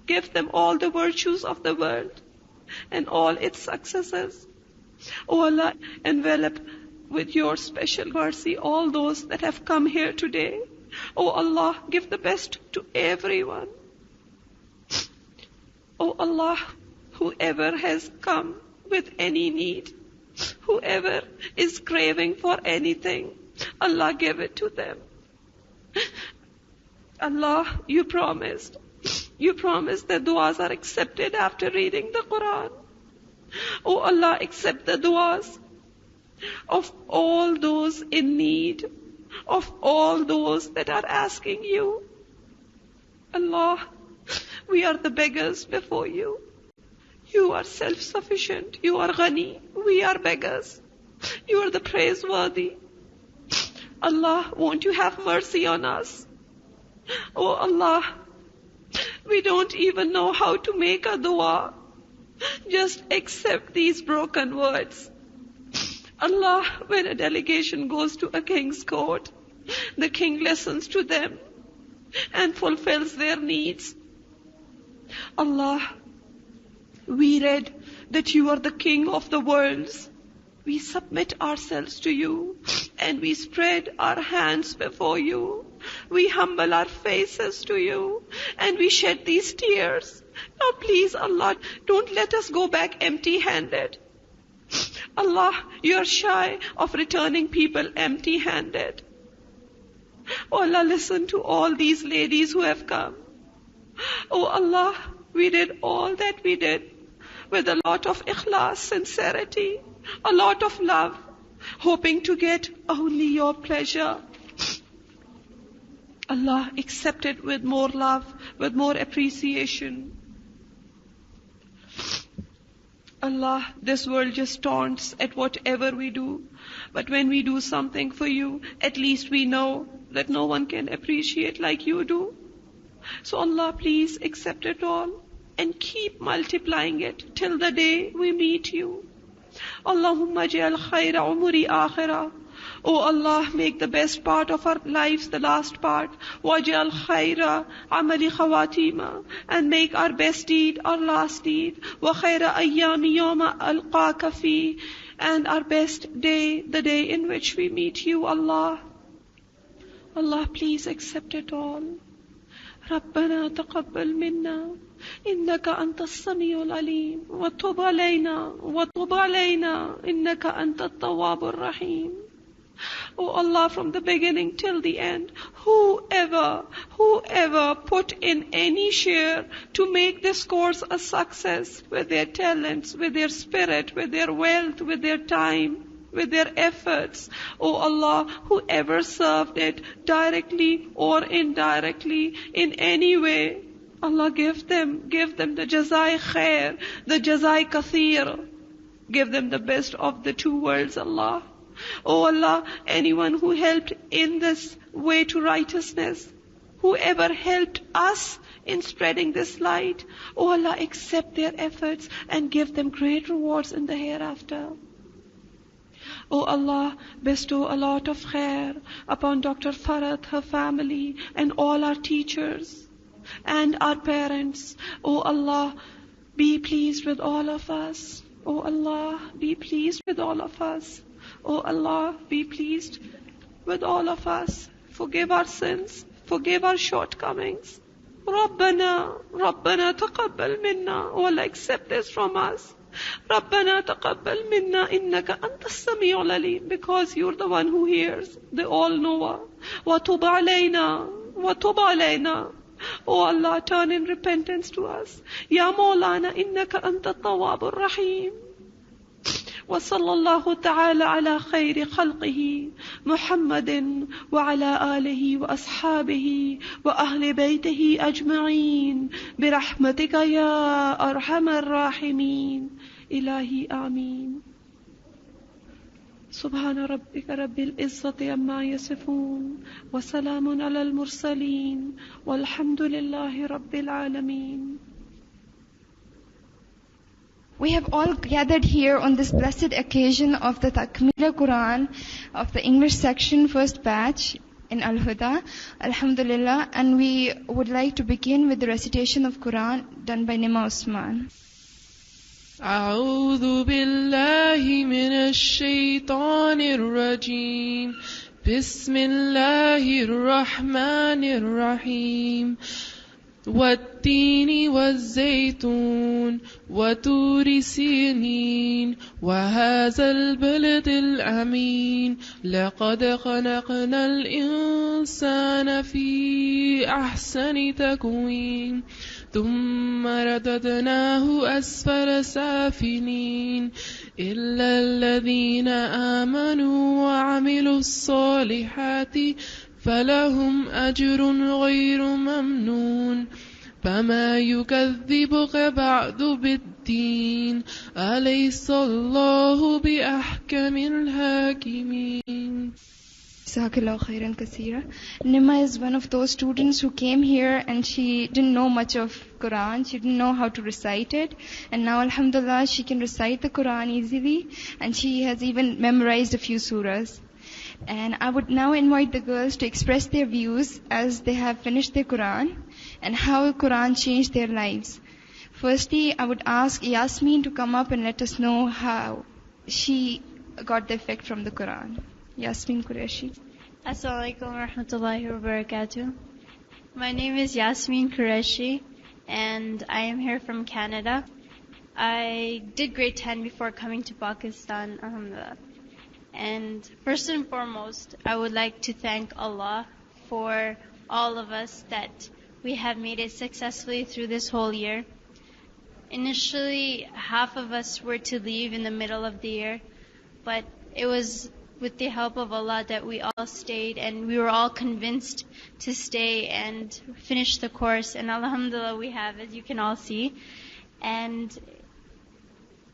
Give them all the virtues of the world and all its successes. O Allah, envelop with your special mercy all those that have come here today. O Allah, give the best to everyone. O Allah, whoever has come with any need, whoever is craving for anything, Allah, give it to them. Allah, you promised that du'as are accepted after reading the Quran. Oh Allah, accept the du'as of all those in need, of all those that are asking you. Allah, we are the beggars before you. You are self-sufficient. You are ghani. We are beggars. You are the praiseworthy. Allah, won't you have mercy on us? Oh Allah, we don't even know how to make a dua. Just accept these broken words. Allah, when a delegation goes to a king's court, the King listens to them and fulfills their needs. Allah, we read that you are the King of the worlds. We submit ourselves to you and we spread our hands before you. We humble our faces to you and we shed these tears. Now please, Allah, don't let us go back empty-handed. Allah, you are shy of returning people empty-handed. Oh Allah, listen to all these ladies who have come. Oh Allah, we did all that we did with a lot of ikhlas, sincerity, a lot of love, hoping to get only your pleasure. Allah, accept it with more love, with more appreciation. Allah, this world just taunts at whatever we do. But when we do something for you, at least we know that no one can appreciate like you do. So Allah, please accept it all and keep multiplying it till the day we meet you. Allahumma ja'al khayra umuri akhirah. Oh Allah, make the best part of our lives the last part. Waj'al khayra amali khawatima, and make our best deed our last deed. Wa khayra ayyami yawma alqaka fi, and our best day, the day in which we meet you, Allah. Allah, please accept it all. ربنا تقبل منا إنك أنت السميع العليم وتب علينا إنك أنت التواب الرحيم. Oh Allah, from the beginning till the end, whoever put in any share to make this course a success, with their talents, with their spirit, with their wealth, with their time, with their efforts, oh Allah, whoever served it directly or indirectly in any way, Allah, give them the jazai khair, the jazai kathir. Give them the best of the two worlds, Allah. Oh Allah, anyone who helped in this way to righteousness, whoever helped us in spreading this light, oh Allah, accept their efforts and give them great rewards in the hereafter. Oh Allah, bestow a lot of khair upon Dr. Farhat, her family, and all our teachers and our parents. Oh Allah, be pleased with all of us. Oh Allah, be pleased with all of us. Oh Allah, be pleased with all of us. Forgive our sins, forgive our shortcomings. Rabbana taqabbal minna. Oh Allah, accept this from us. Rabbana taqabbal minna innaka antas sami'ul alim, because you're the one who hears, the all-knower. Wa tub alayna. Oh Allah, turn in repentance to us. Ya Maulana innaka anta tawwabur rahim. وصلى الله تعالى على خير خلقه محمد وعلى آله وأصحابه وأهل بيته أجمعين برحمتك يا أرحم الراحمين إلهي آمين. سبحان ربك رب العزة عما يصفون وسلام على المرسلين والحمد لله رب العالمين. We have all gathered here on this blessed occasion of the Takmila Quran of the English section, first batch in Al-Huda, Alhamdulillah, and we would like to begin with the recitation of Quran done by Nima Usman. أعوذ بالله من الشيطان الرجيم بسم الله الرحمن الرحيم والتين والزيتون وطور سينين وهذا البلد الأمين لقد خلقنا الإنسان في أحسن تقويم ثم رددناه أسفل سافلين إلا الذين آمنوا وعملوا الصالحات فلهم أجر غير ممنون فما يكذبك بعد بالدين أليس الله بأحكم الحاكمين. Jazakallahu khairan kaseera. Nima is one of those students who came here and she didn't know much of Quran. She didn't know how to recite it. And now alhamdulillah she can recite the Quran easily and she has even memorized a few surahs. And I would now invite the girls to express their views as they have finished their Quran and how Quran changed their lives. Firstly, I would ask Yasmin to come up and let us know how she got the effect from the Quran. Yasmin Qureshi. Assalamu alaikum wa rahmatullahi wa barakatuh. My name is Yasmin Qureshi and I am here from Canada. I did grade 10 before coming to Pakistan, alhamdulillah. And first and foremost, I would like to thank Allah for all of us that we have made it successfully through this whole year. Initially, half of us were to leave in the middle of the year, but it was with the help of Allah that we all stayed, and we were all convinced to stay and finish the course. And alhamdulillah, we have, as you can all see. And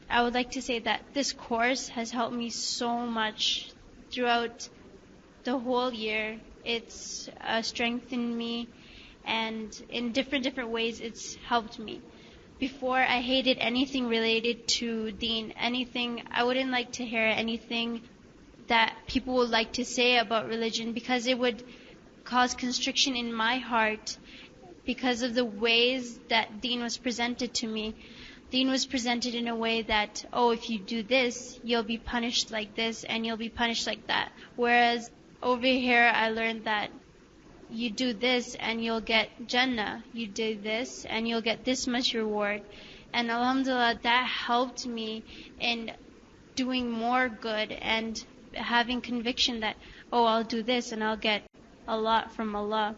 I would like to say that this course has helped me so much throughout the whole year. It's strengthened me, and in different ways it's helped me. Before, I hated anything related to Deen, anything. I wouldn't like to hear anything that people would like to say about religion, because it would cause constriction in my heart because of the ways that Deen was presented to me. Deen was presented in a way that, oh, if you do this, you'll be punished like this and you'll be punished like that. Whereas over here, I learned that you do this and you'll get Jannah. You do this and you'll get this much reward. And alhamdulillah, that helped me in doing more good and having conviction that, oh, I'll do this and I'll get a lot from Allah.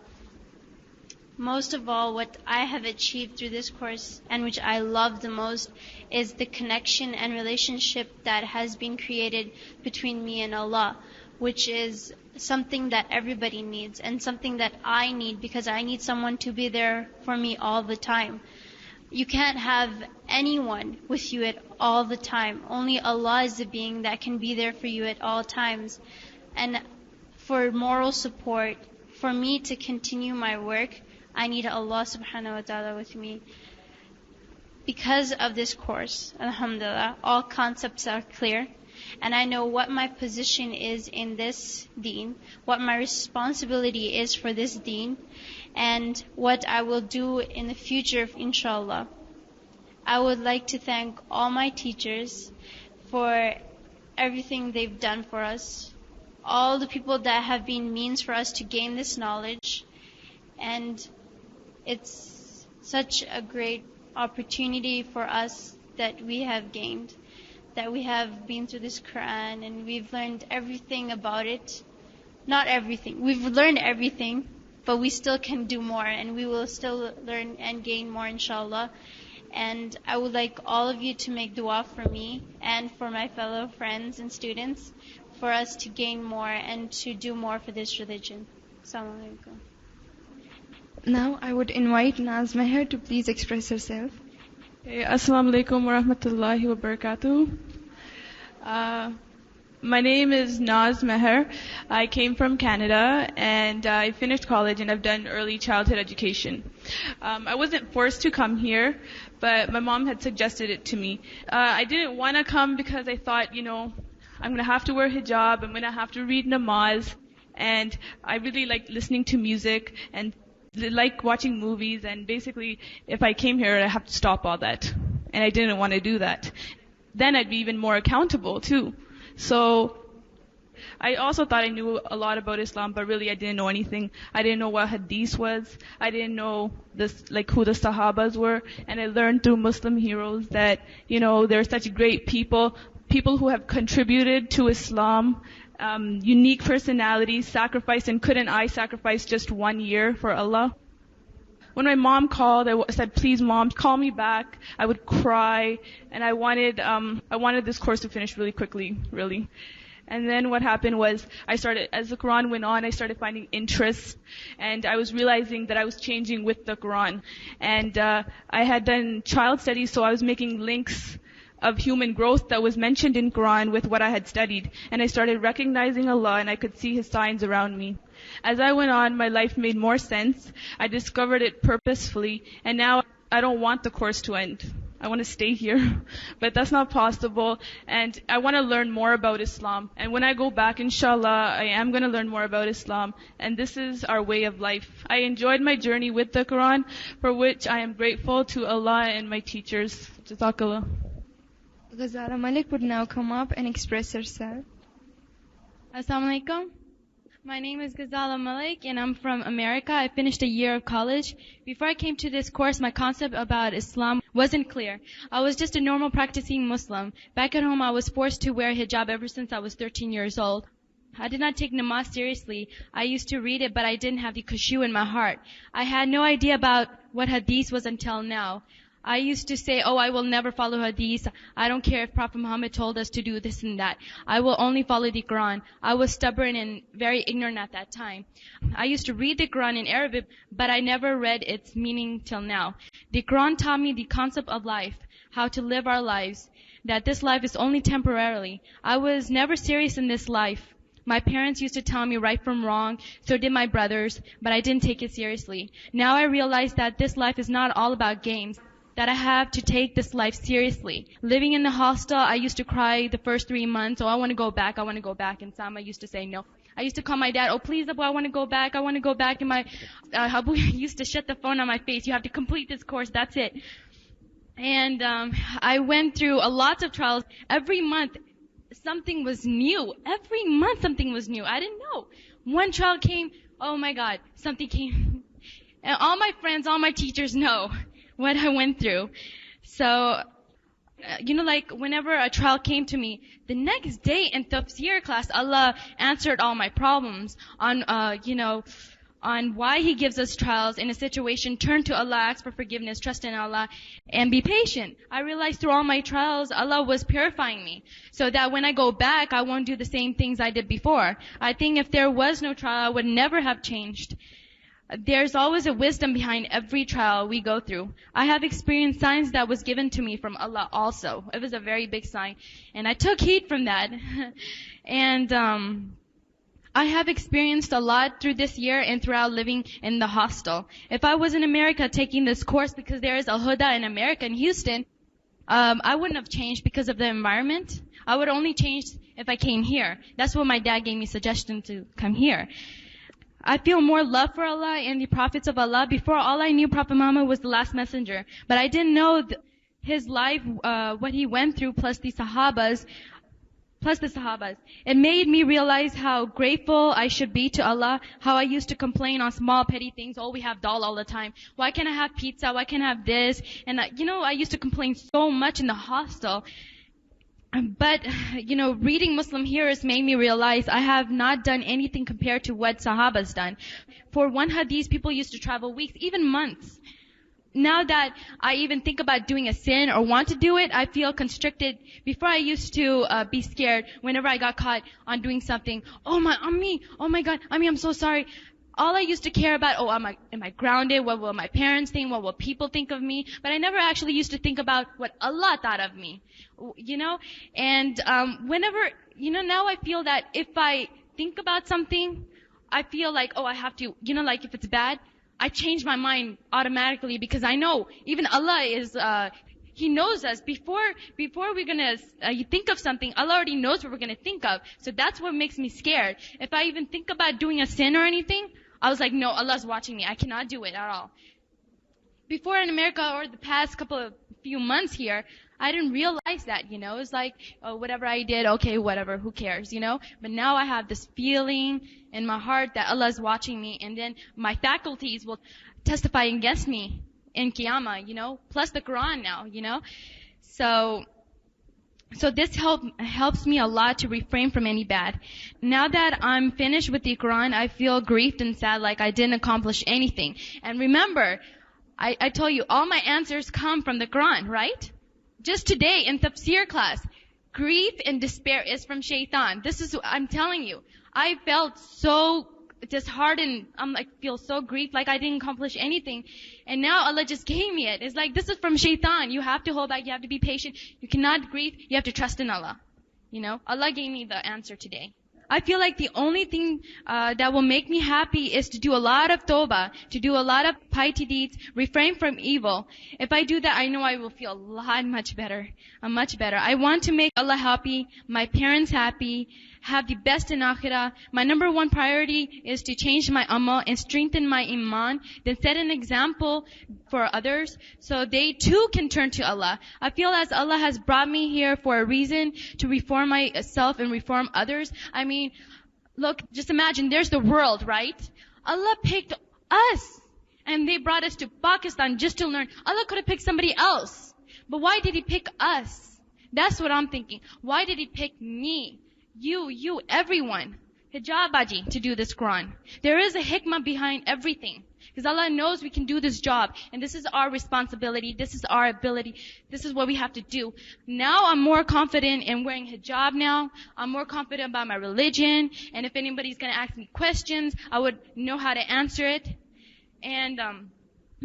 Most of all, what I have achieved through this course, and which I love the most, is the connection and relationship that has been created between me and Allah, which is something that everybody needs and something that I need, because I need someone to be there for me all the time. You can't have anyone with you at all the time. Only Allah is the being that can be there for you at all times. And for moral support, for me to continue my work, I need Allah subhanahu wa ta'ala with me. Because of this course, alhamdulillah, all concepts are clear. And I know what my position is in this deen, what my responsibility is for this deen, and what I will do in the future, inshallah. I would like to thank all my teachers for everything they've done for us, all the people that have been means for us to gain this knowledge. And it's such a great opportunity for us that we have gained, that we have been through this Quran and we've learned everything about it. Not everything. We've learned everything, but we still can do more, and we will still learn and gain more, inshallah. And I would like all of you to make dua for me and for my fellow friends and students, for us to gain more and to do more for this religion. Assalamu alaikum. Now I would invite Azmaish to please express herself. Assalamu alaikum wa rahmatullahi wa barakatuh. My name is Naz Meher. I came from Canada and I finished college and I've done early childhood education. I wasn't forced to come here, but my mom had suggested it to me. I didn't want to come because I thought, I'm going to have to wear hijab, I'm going to have to read namaz, and I really like listening to music and like watching movies, and basically if I came here I have to stop all that, and I didn't want to do that. Then I'd be even more accountable too. So I also thought I knew a lot about Islam, but really I didn't know anything. I didn't know what hadith was. I didn't know who the Sahabas were, and I learned through Muslim heroes that they're such great people who have contributed to Islam, unique personalities, sacrificed, and couldn't I sacrifice just 1 year for Allah? When my mom called, I said, "Please, Mom, call me back." I would cry, and I wanted this course to finish really quickly, really. And then what happened was, as the Quran went on, I started finding interest, and I was realizing that I was changing with the Quran. And I had done child studies, so I was making links of human growth that was mentioned in Quran with what I had studied. And I started recognizing Allah, and I could see His signs around me. As I went on, my life made more sense. I discovered it purposefully, and now I don't want the course to end. I want to stay here, but that's not possible. And I want to learn more about Islam. And when I go back, inshallah, I am going to learn more about Islam. And this is our way of life. I enjoyed my journey with the Quran, for which I am grateful to Allah and my teachers. Jazakallah. Ghazala Malik would now come up and express herself. Assalamu alaikum. My name is Ghazala Malik and I'm from America. I finished a year of college. Before I came to this course, my concept about Islam wasn't clear. I was just a normal practicing Muslim. Back at home, I was forced to wear hijab ever since I was 13 years old. I did not take namaz seriously. I used to read it, but I didn't have the khushu in my heart. I had no idea about what hadith was until now. I used to say, oh, I will never follow hadith. I don't care if Prophet Muhammad told us to do this and that. I will only follow the Quran. I was stubborn and very ignorant at that time. I used to read the Quran in Arabic, but I never read its meaning till now. The Quran taught me the concept of life, how to live our lives, that this life is only temporarily. I was never serious in this life. My parents used to tell me right from wrong, so did my brothers, but I didn't take it seriously. Now I realize that this life is not all about games, that I have to take this life seriously. Living in the hostel, I used to cry the first 3 months, oh, I want to go back, and Sama used to say no. I used to call my dad, oh, please, Abu, I want to go back, and my Abu used to shut the phone on my face, you have to complete this course, that's it. And I went through a lot of trials. Every month, something was new. Every month, something was new. I didn't know. One trial came, oh my God, something came. And all my friends, all my teachers know what I went through. So, like whenever a trial came to me, the next day in tafsir class, Allah answered all my problems on why He gives us trials in a situation. Turn to Allah, ask for forgiveness, trust in Allah, and be patient. I realized through all my trials, Allah was purifying me, so that when I go back, I won't do the same things I did before. I think if there was no trial, I would never have changed. There's always a wisdom behind every trial we go through. I have experienced signs that was given to me from Allah also. It was a very big sign. And I took heed from that. And I have experienced a lot through this year and throughout living in the hostel. If I was in America taking this course, because there is Al-Huda in America, in Houston, I wouldn't have changed because of the environment. I would only change if I came here. That's what my dad gave me suggestion to come here. I feel more love for Allah and the prophets of Allah. Before, all I knew Prophet Muhammad was the last messenger. But I didn't know his life, what he went through, plus the Sahabas. It made me realize how grateful I should be to Allah, how I used to complain on small petty things. Oh, we have dal all the time. Why can't I have pizza? Why can't I have this? And I used to complain so much in the hostel. But, reading Muslim here has made me realize I have not done anything compared to what Sahaba's done. For one hadith, people used to travel weeks, even months. Now that I even think about doing a sin or want to do it, I feel constricted. Before I used to be scared whenever I got caught on doing something. Oh my God, Ammi, I'm so sorry. All I used to care about, am I grounded? What will my parents think? What will people think of me? But I never actually used to think about what Allah thought of me. And whenever, now I feel that if I think about something, I feel like, I have to, like if it's bad, I change my mind automatically because I know even Allah is, He knows us. Before we're gonna think of something, Allah already knows what we're gonna think of. So that's what makes me scared. If I even think about doing a sin or anything, I was like, no, Allah's watching me. I cannot do it at all. Before in America or the past few months here, I didn't realize that, It's like, whatever I did, okay, whatever, who cares, But now I have this feeling in my heart that Allah's watching me, and then my faculties will testify against me in Qiyamah, plus the Quran now, So this helps me a lot to refrain from any bad. Now that I'm finished with the Quran, I feel grieved and sad like I didn't accomplish anything. And remember, I told you, all my answers come from the Quran, right? Just today in tafsir class, grief and despair is from shaitan. I'm telling you, I felt so disheartened. Feel so grieved like I didn't accomplish anything. And now Allah just gave me it. It's like, this is from shaitan. You have to hold back. You have to be patient. You cannot grieve. You have to trust in Allah. Allah gave me the answer today. I feel like the only thing that will make me happy is to do a lot of tawbah, to do a lot of piety deeds, refrain from evil. If I do that, I know I will feel a lot much better. Much better. I want to make Allah happy, my parents happy, have the best in akhirah. My number one priority is to change my amal and strengthen my iman, then set an example for others so they too can turn to Allah. I feel as Allah has brought me here for a reason, to reform myself and reform others. I mean, look, just imagine, there's the world, right? Allah picked us and they brought us to Pakistan just to learn. Allah could have picked somebody else. But why did He pick us? That's what I'm thinking. Why did He pick me? You, everyone, hijabaji, to do this Quran. There is a hikmah behind everything. Because Allah knows we can do this job. And this is our responsibility. This is our ability. This is what we have to do. Now I'm more confident in wearing hijab now. I'm more confident about my religion. And if anybody's going to ask me questions, I would know how to answer it. And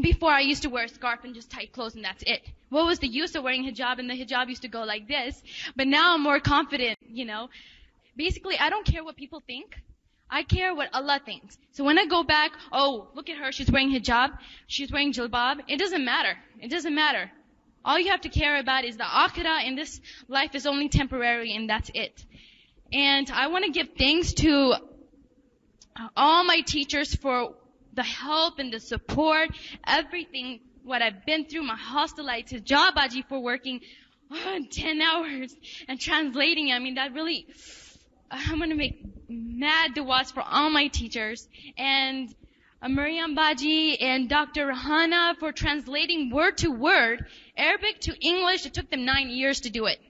before I used to wear a scarf and just tight clothes and that's it. What was the use of wearing hijab? And the hijab used to go like this. But now I'm more confident, you know. Basically, I don't care what people think. I care what Allah thinks. So when I go back, oh, look at her, she's wearing hijab, she's wearing jilbab. It doesn't matter. It doesn't matter. All you have to care about is the akhirah, and this life is only temporary, and that's it. And I want to give thanks to all my teachers for the help and the support, everything, what I've been through, my hostelites, hijabaji for working 10 hours and translating. I mean, that really, I'm going to make mad du'as for all my teachers. And Maryam Baji and Dr. Rahana for translating word to word, Arabic to English. It took them 9 years to do it.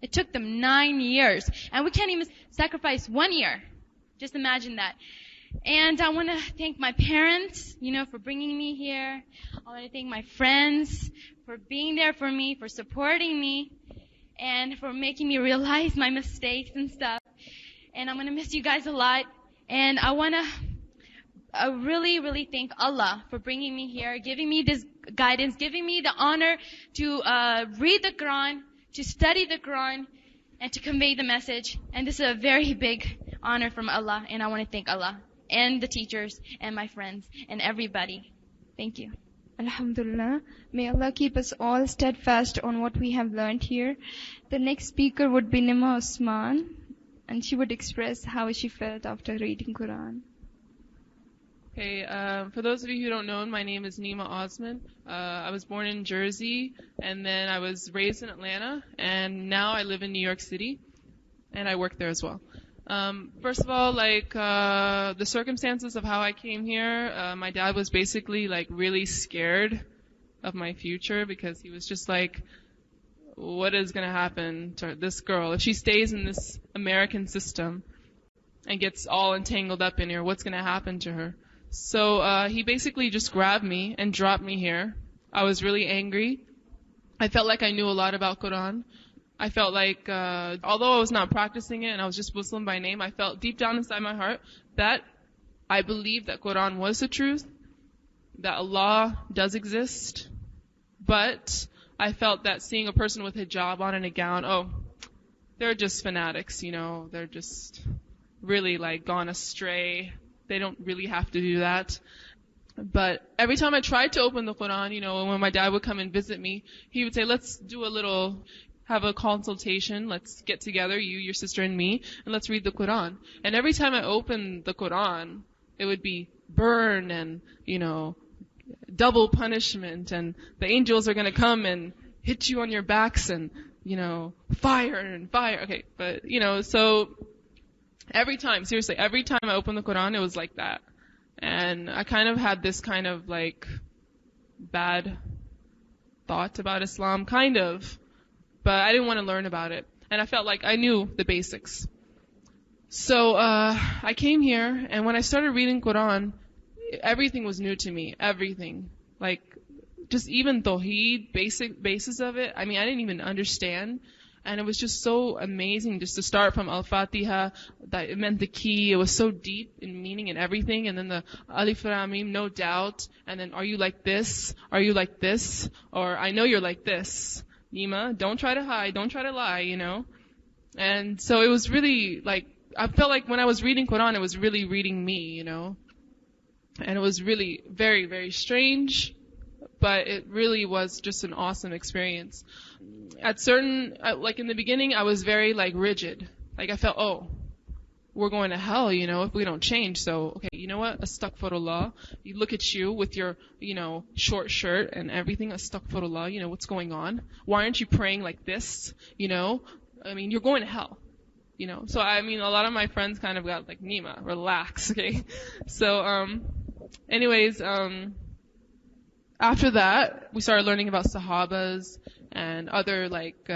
It took them 9 years. And we can't even sacrifice 1 year. Just imagine that. And I want to thank my parents, you know, for bringing me here. I want to thank my friends for being there for me, for supporting me, and for making me realize my mistakes and stuff. And I'm going to miss you guys a lot. And I want to really, really thank Allah for bringing me here, giving me this guidance, giving me the honor to read the Quran, to study the Quran, and to convey the message. And this is a very big honor from Allah, and I want to thank Allah and the teachers and my friends and everybody. Thank you. Alhamdulillah. May Allah keep us all steadfast on what we have learned here. The next speaker would be Nima Osman, and she would express how she felt after reading Quran. Okay, for those of you who don't know, my name is Nima Osman. I was born in Jersey, and then I was raised in Atlanta, and now I live in New York City, and I work there as well. First of all, the circumstances of how I came here, my dad was basically really scared of my future because he was just like, what is going to happen to this girl if she stays in this American system and gets all entangled up in here? What's going to happen to her? So he basically just grabbed me and dropped me here. I was really angry. I felt like I knew a lot about Quran. I felt like, although I was not practicing it and I was just Muslim by name, I felt deep down inside my heart that I believed that Quran was the truth, that Allah does exist. But I felt that seeing a person with hijab on and a gown, they're just fanatics, you know, they're just really gone astray. They don't really have to do that. But every time I tried to open the Quran, you know, when my dad would come and visit me, he would say, let's have a consultation, let's get together, you, your sister, and me, and let's read the Quran. And every time I opened the Quran, it would be burn and, you know, double punishment, and the angels are going to come and hit you on your backs and, you know, fire and fire. Okay, but, you know, so every time I opened the Quran, it was like that. And I kind of had this kind of bad thought about Islam, kind of. But I didn't want to learn about it. And I felt like I knew the basics. So I came here, and when I started reading Quran, everything was new to me. Everything. Just even Tawheed, basic basis of it. I mean, I didn't even understand. And it was just so amazing just to start from Al-Fatiha, that it meant the key. It was so deep in meaning and everything. And then the Alif Lam Mim, no doubt. And then, are you like this? Are you like this? Or, I know you're like this. Nima, don't try to hide, don't try to lie, you know. And so it was really I felt like when I was reading Quran, it was really reading me, you know. And it was really very, very strange, but it really was just an awesome experience. Like in the beginning, I was very like rigid. Like I felt, oh, we're going to hell, you know, if we don't change. So, okay, you know what? Astaghfirullah. You look at you with your, you know, short shirt and everything. Astaghfirullah. You know, what's going on? Why aren't you praying like this? You know, I mean, you're going to hell. You know, so I mean, a lot of my friends kind of got like, Nima, relax, okay? So, anyways, after that, we started learning about Sahabas and other like,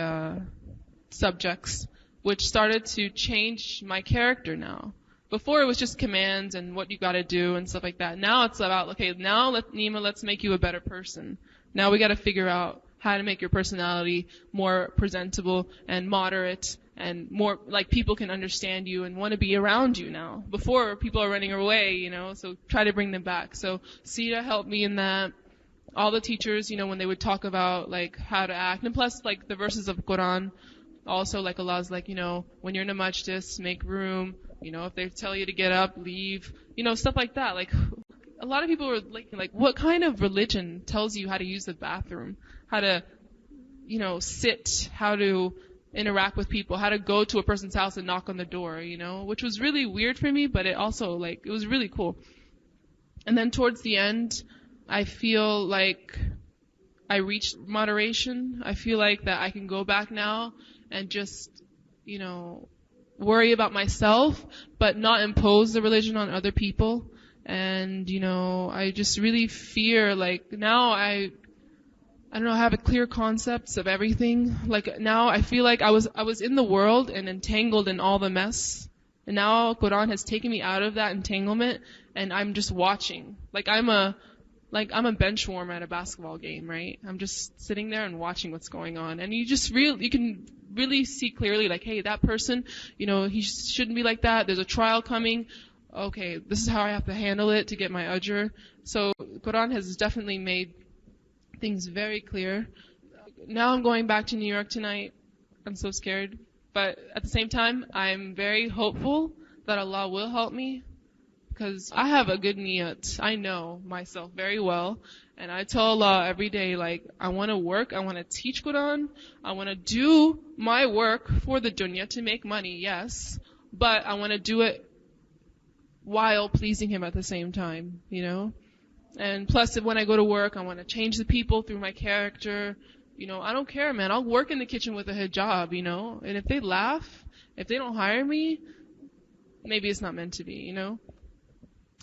subjects, which started to change my character now. Before it was just commands and what you gotta do and stuff like that. Now it's about, okay, now let's make you a better person. Now we gotta figure out how to make your personality more presentable and moderate and more like people can understand you and want to be around you now. Before, people are running away, you know, so try to bring them back. So Sita helped me in that. All the teachers, you know, when they would talk about like how to act, and plus like the verses of Quran, also like Allah's like, you know, when you're in a majlis, make room, you know, if they tell you to get up, leave, you know, stuff like that. Like a lot of people were like, what kind of religion tells you how to use the bathroom, how to, you know, sit, how to interact with people, how to go to a person's house and knock on the door, you know, which was really weird for me, but it also like, it was really cool. And then towards the end, I feel like I reached moderation. I feel like that I can go back now and just, you know, worry about myself, but not impose the religion on other people. And, you know, I just really fear, like, now I don't know, I have a clear concepts of everything. Like, now I feel like I was in the world and entangled in all the mess. And now Quran has taken me out of that entanglement, and I'm just watching. Like, I'm a bench warmer at a basketball game, right? I'm just sitting there and watching what's going on. And you can really see clearly, like, hey, that person, you know, he shouldn't be like that. There's a trial coming. Okay, this is how I have to handle it to get my ajr. So Quran has definitely made things very clear. Now I'm going back to New York tonight. I'm so scared. But at the same time, I'm very hopeful that Allah will help me. Because I have a good niyat. I know myself very well. And I tell Allah every day, like, I want to work, I want to teach Quran, I want to do my work for the dunya to make money, yes. But I want to do it while pleasing Him at the same time, you know. And plus, when I go to work, I want to change the people through my character. You know, I don't care, man. I'll work in the kitchen with a hijab, you know. And if they laugh, if they don't hire me, maybe it's not meant to be, you know.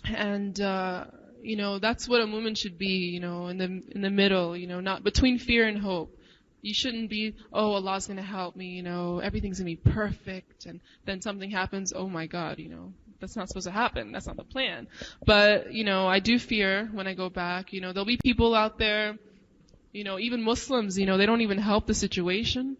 And, you know, that's what a woman should be, you know, in the middle, you know, not between fear and hope. You shouldn't be, oh, Allah's going to help me, you know, everything's going to be perfect. And then something happens, oh my God, you know. That's not supposed to happen. That's not the plan. But, you know, I do fear when I go back, you know, there'll be people out there, you know, even Muslims, you know, they don't even help the situation.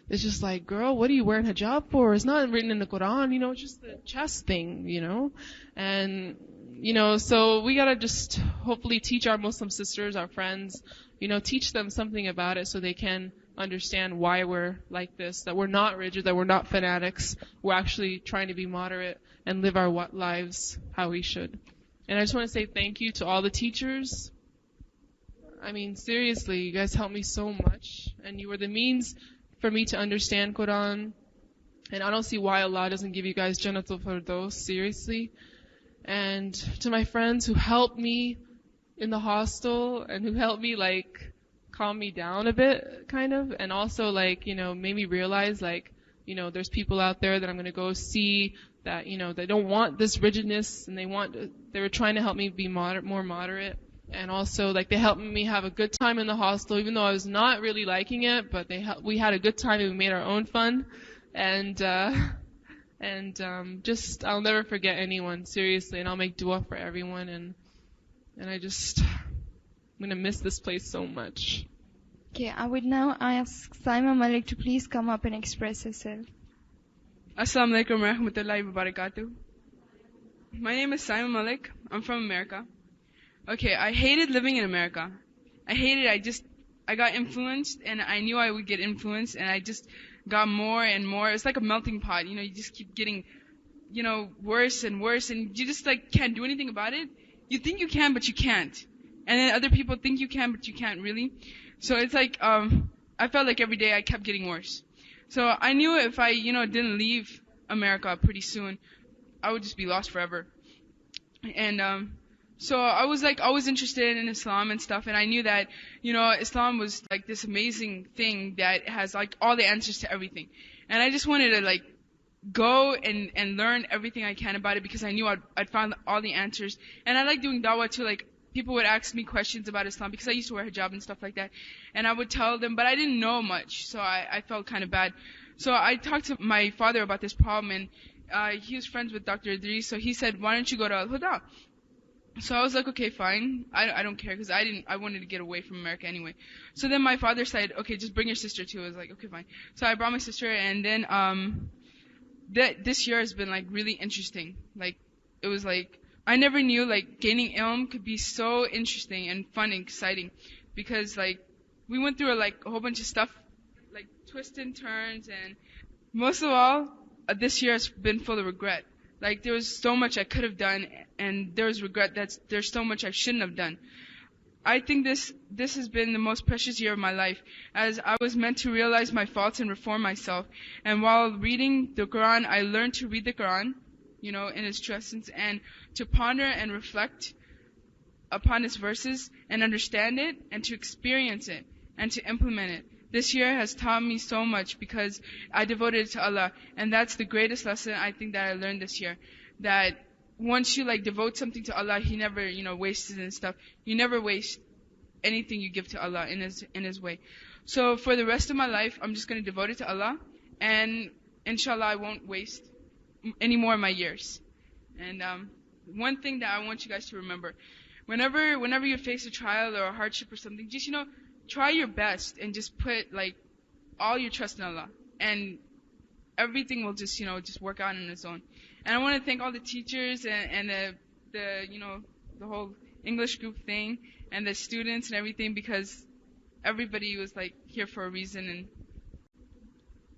It's just like, girl, what are you wearing hijab for? It's not written in the Quran, you know, it's just the chest thing, you know. And, you know, so we gotta just hopefully teach our Muslim sisters, our friends, you know, teach them something about it so they can understand why we're like this, that we're not rigid, that we're not fanatics. We're actually trying to be moderate and live our lives how we should. And I just want to say thank you to all the teachers. I mean, seriously, you guys helped me so much. And you were the means for me to understand Quran. And I don't see why Allah doesn't give you guys Jannatul Firdaus, seriously. And to my friends who helped me in the hostel and who helped me, like, calm me down a bit, kind of. And also, like, you know, made me realize, like, you know, there's people out there that I'm going to go see that, you know, they don't want this rigidness, and they were trying to help me be more moderate. And also, like, they helped me have a good time in the hostel, even though I was not really liking it, but we had a good time and we made our own fun. And just, I'll never forget anyone, seriously, and I'll make dua for everyone, and I'm gonna miss this place so much. Okay, I would now ask Saima Malik to please come up and express herself. Assalamu alaikum wa rahmatullahi wa barakatuh. My name is Saima Malik. I'm from America. Okay, I hated living in America. I got influenced, and I knew I would get influenced, and I just got more and more. It's like a melting pot, you know, you just keep getting worse and worse, and you just like can't do anything about it. You think you can, but you can't. And then other people think you can, but you can't really. So it's like, I felt like every day I kept getting worse. So I knew if I, didn't leave America pretty soon, I would just be lost forever. And, so I was like always interested in Islam and stuff, and I knew that, Islam was like this amazing thing that has like all the answers to everything. And I just wanted to like go and learn everything I can about it, because I knew I'd found all the answers. And I like doing dawah too. Like, people would ask me questions about Islam, because I used to wear hijab and stuff like that. And I would tell them, but I didn't know much, so I felt kind of bad. So I talked to my father about this problem, and he was friends with Dr. Idris, so he said, why don't you go to Al-Huda? So I was like, okay, fine. I don't care, because I wanted to get away from America anyway. So then my father said, okay, just bring your sister too. I was like, okay, fine. So I brought my sister, and then this year has been like really interesting. Like, it was like, I never knew like gaining ilm could be so interesting and fun and exciting, because like we went through a whole bunch of stuff, like twists and turns, and most of all, this year has been full of regret. Like, there was so much I could have done, and there was regret that there's so much I shouldn't have done. I think this has been the most precious year of my life, as I was meant to realize my faults and reform myself. And while reading the Quran, I learned to read the Quran, in its true essence, and to ponder and reflect upon its verses and understand it, and to experience it and to implement it. This year has taught me so much, because I devoted it to Allah, and that's the greatest lesson I think that I learned this year. That once you devote something to Allah, He never, wastes it and stuff. You never waste anything you give to Allah in His way. So for the rest of my life, I'm just going to devote it to Allah, and inshallah I won't waste any more of my years. And one thing that I want you guys to remember, whenever you face a trial or a hardship or something, just try your best and just put all your trust in Allah, and everything will just work out on its own. And I want to thank all the teachers and the whole English group thing, and the students and everything, because everybody was here for a reason, and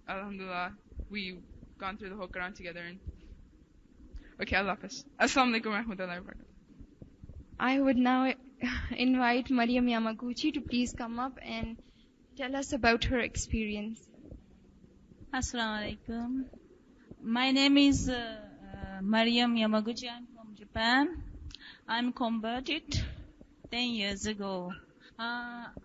alhamdulillah, we've gone through the whole Quran together. And okay, Allah Hafiz. Assalamu alaikum wa rahmatullahi wa barakatuh. I would now invite Mariam Yamaguchi to please come up and tell us about her experience. Assalamu alaikum. My name is Mariam Yamaguchi. I'm from Japan. I'm converted 10 years ago.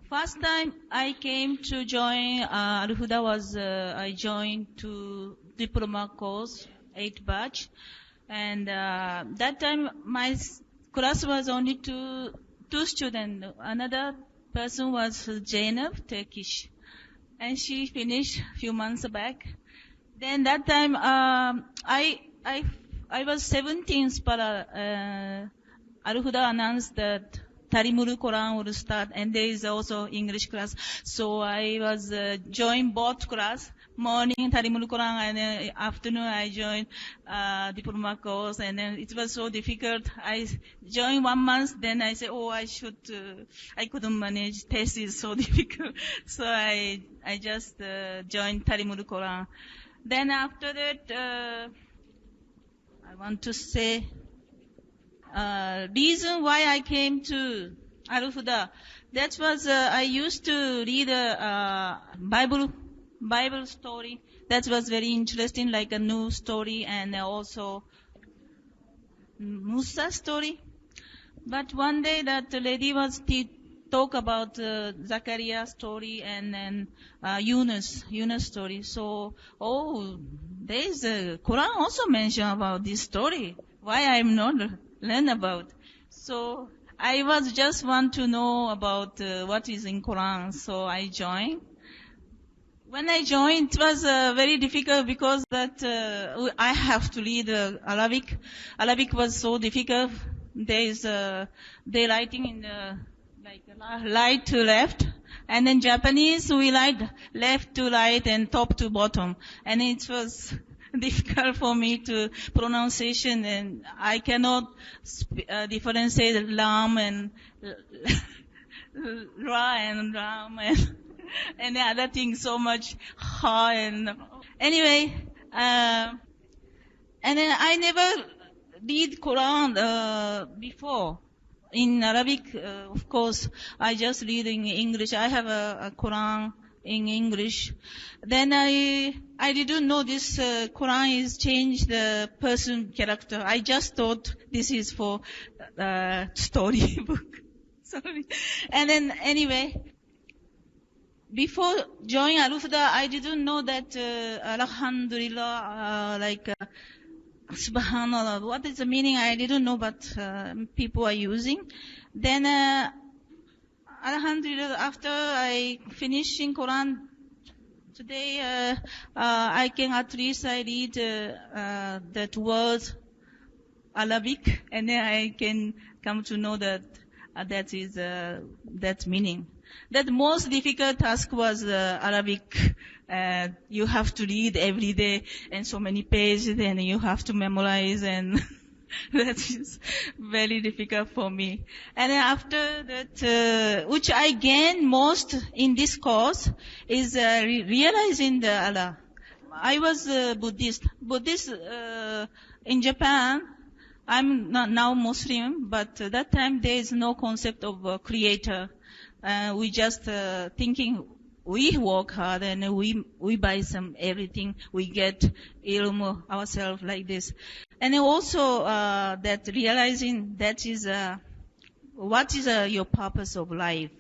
First time I came to join Al-Huda was I joined to diploma course, 8 batch, and that time my class was only two students. Another person was Zainab, Turkish, and she finished a few months back. Then that time I was 17, but Al-Huda announced that Tarimul Quran will start, and there is also English class. So I was joined both class. Morning Tarimul Quran, and then afternoon I joined diploma course, and then it was so difficult. I joined 1 month, then I said, I couldn't manage. Test is so difficult. So I just joined Tarimul Quran. Then after that, I want to say reason why I came to Al-Huda. That was I used to read Bible story. That was very interesting, like a new story, and also Musa story. But one day that lady was talk about Zachariah story, and then Yunus story. So, there is a Quran also mention about this story. Why I'm not learn about? So I was just want to know about what is in Quran. So I joined. When I joined, it was very difficult, because that I have to read Arabic. Arabic was so difficult. There is they writing in the right to left, and in Japanese we write left to right and top to bottom, and it was difficult for me to pronunciation, and I cannot differentiate lam and ra and ram and the other things so much hard. And anyway, And I never read Quran before. In Arabic, of course, I just read in English. I have a Quran in English. Then I didn't know this Quran is changed the person character. I just thought this is for story book. Sorry. And then anyway, before joining Al-Huda, I didn't know that Alhamdulillah, Subhanallah, what is the meaning? I didn't know, but people are using. Then Alhamdulillah, after I finishing Quran today, I can at least I read that words Arabic, and then I can come to know that that is that meaning. That most difficult task was Arabic. You have to read every day and so many pages, and you have to memorize, and that is very difficult for me. And after that, which I gained most in this course is realizing the Allah. I was Buddhist. In Japan, I'm not now Muslim, but that time there is no concept of creator. We just thinking we work hard and we buy some everything, we get ilm ourselves like this. And also that realizing that is what is your purpose of life.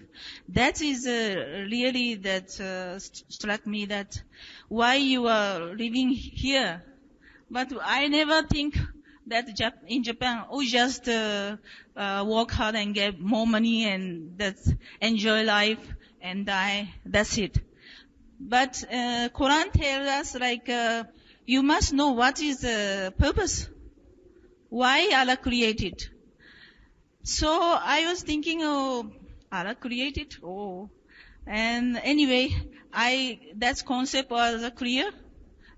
That is really that struck me, that why you are living here. But I never think that in Japan we just work hard and get more money and that's enjoy life and die. That's it. But Quran tells us you must know what is the purpose. Why Allah created. So I was thinking, Allah created. And anyway, that concept was clear.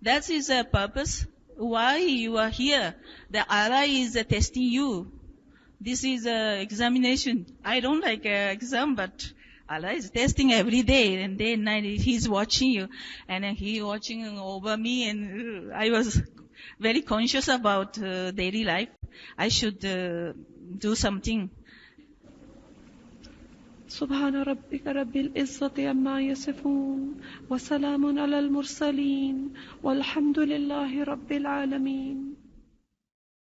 That is a purpose. Why you are here. The Allah is testing you. This is an examination. I don't like exam, but Allah is testing every day and day and night. He's watching you, and He watching over me. And I was very conscious about daily life. I should do something. سبحان ربك رب العزة عما يصفون وسلام على المرسلين والحمد لله رب العالمين.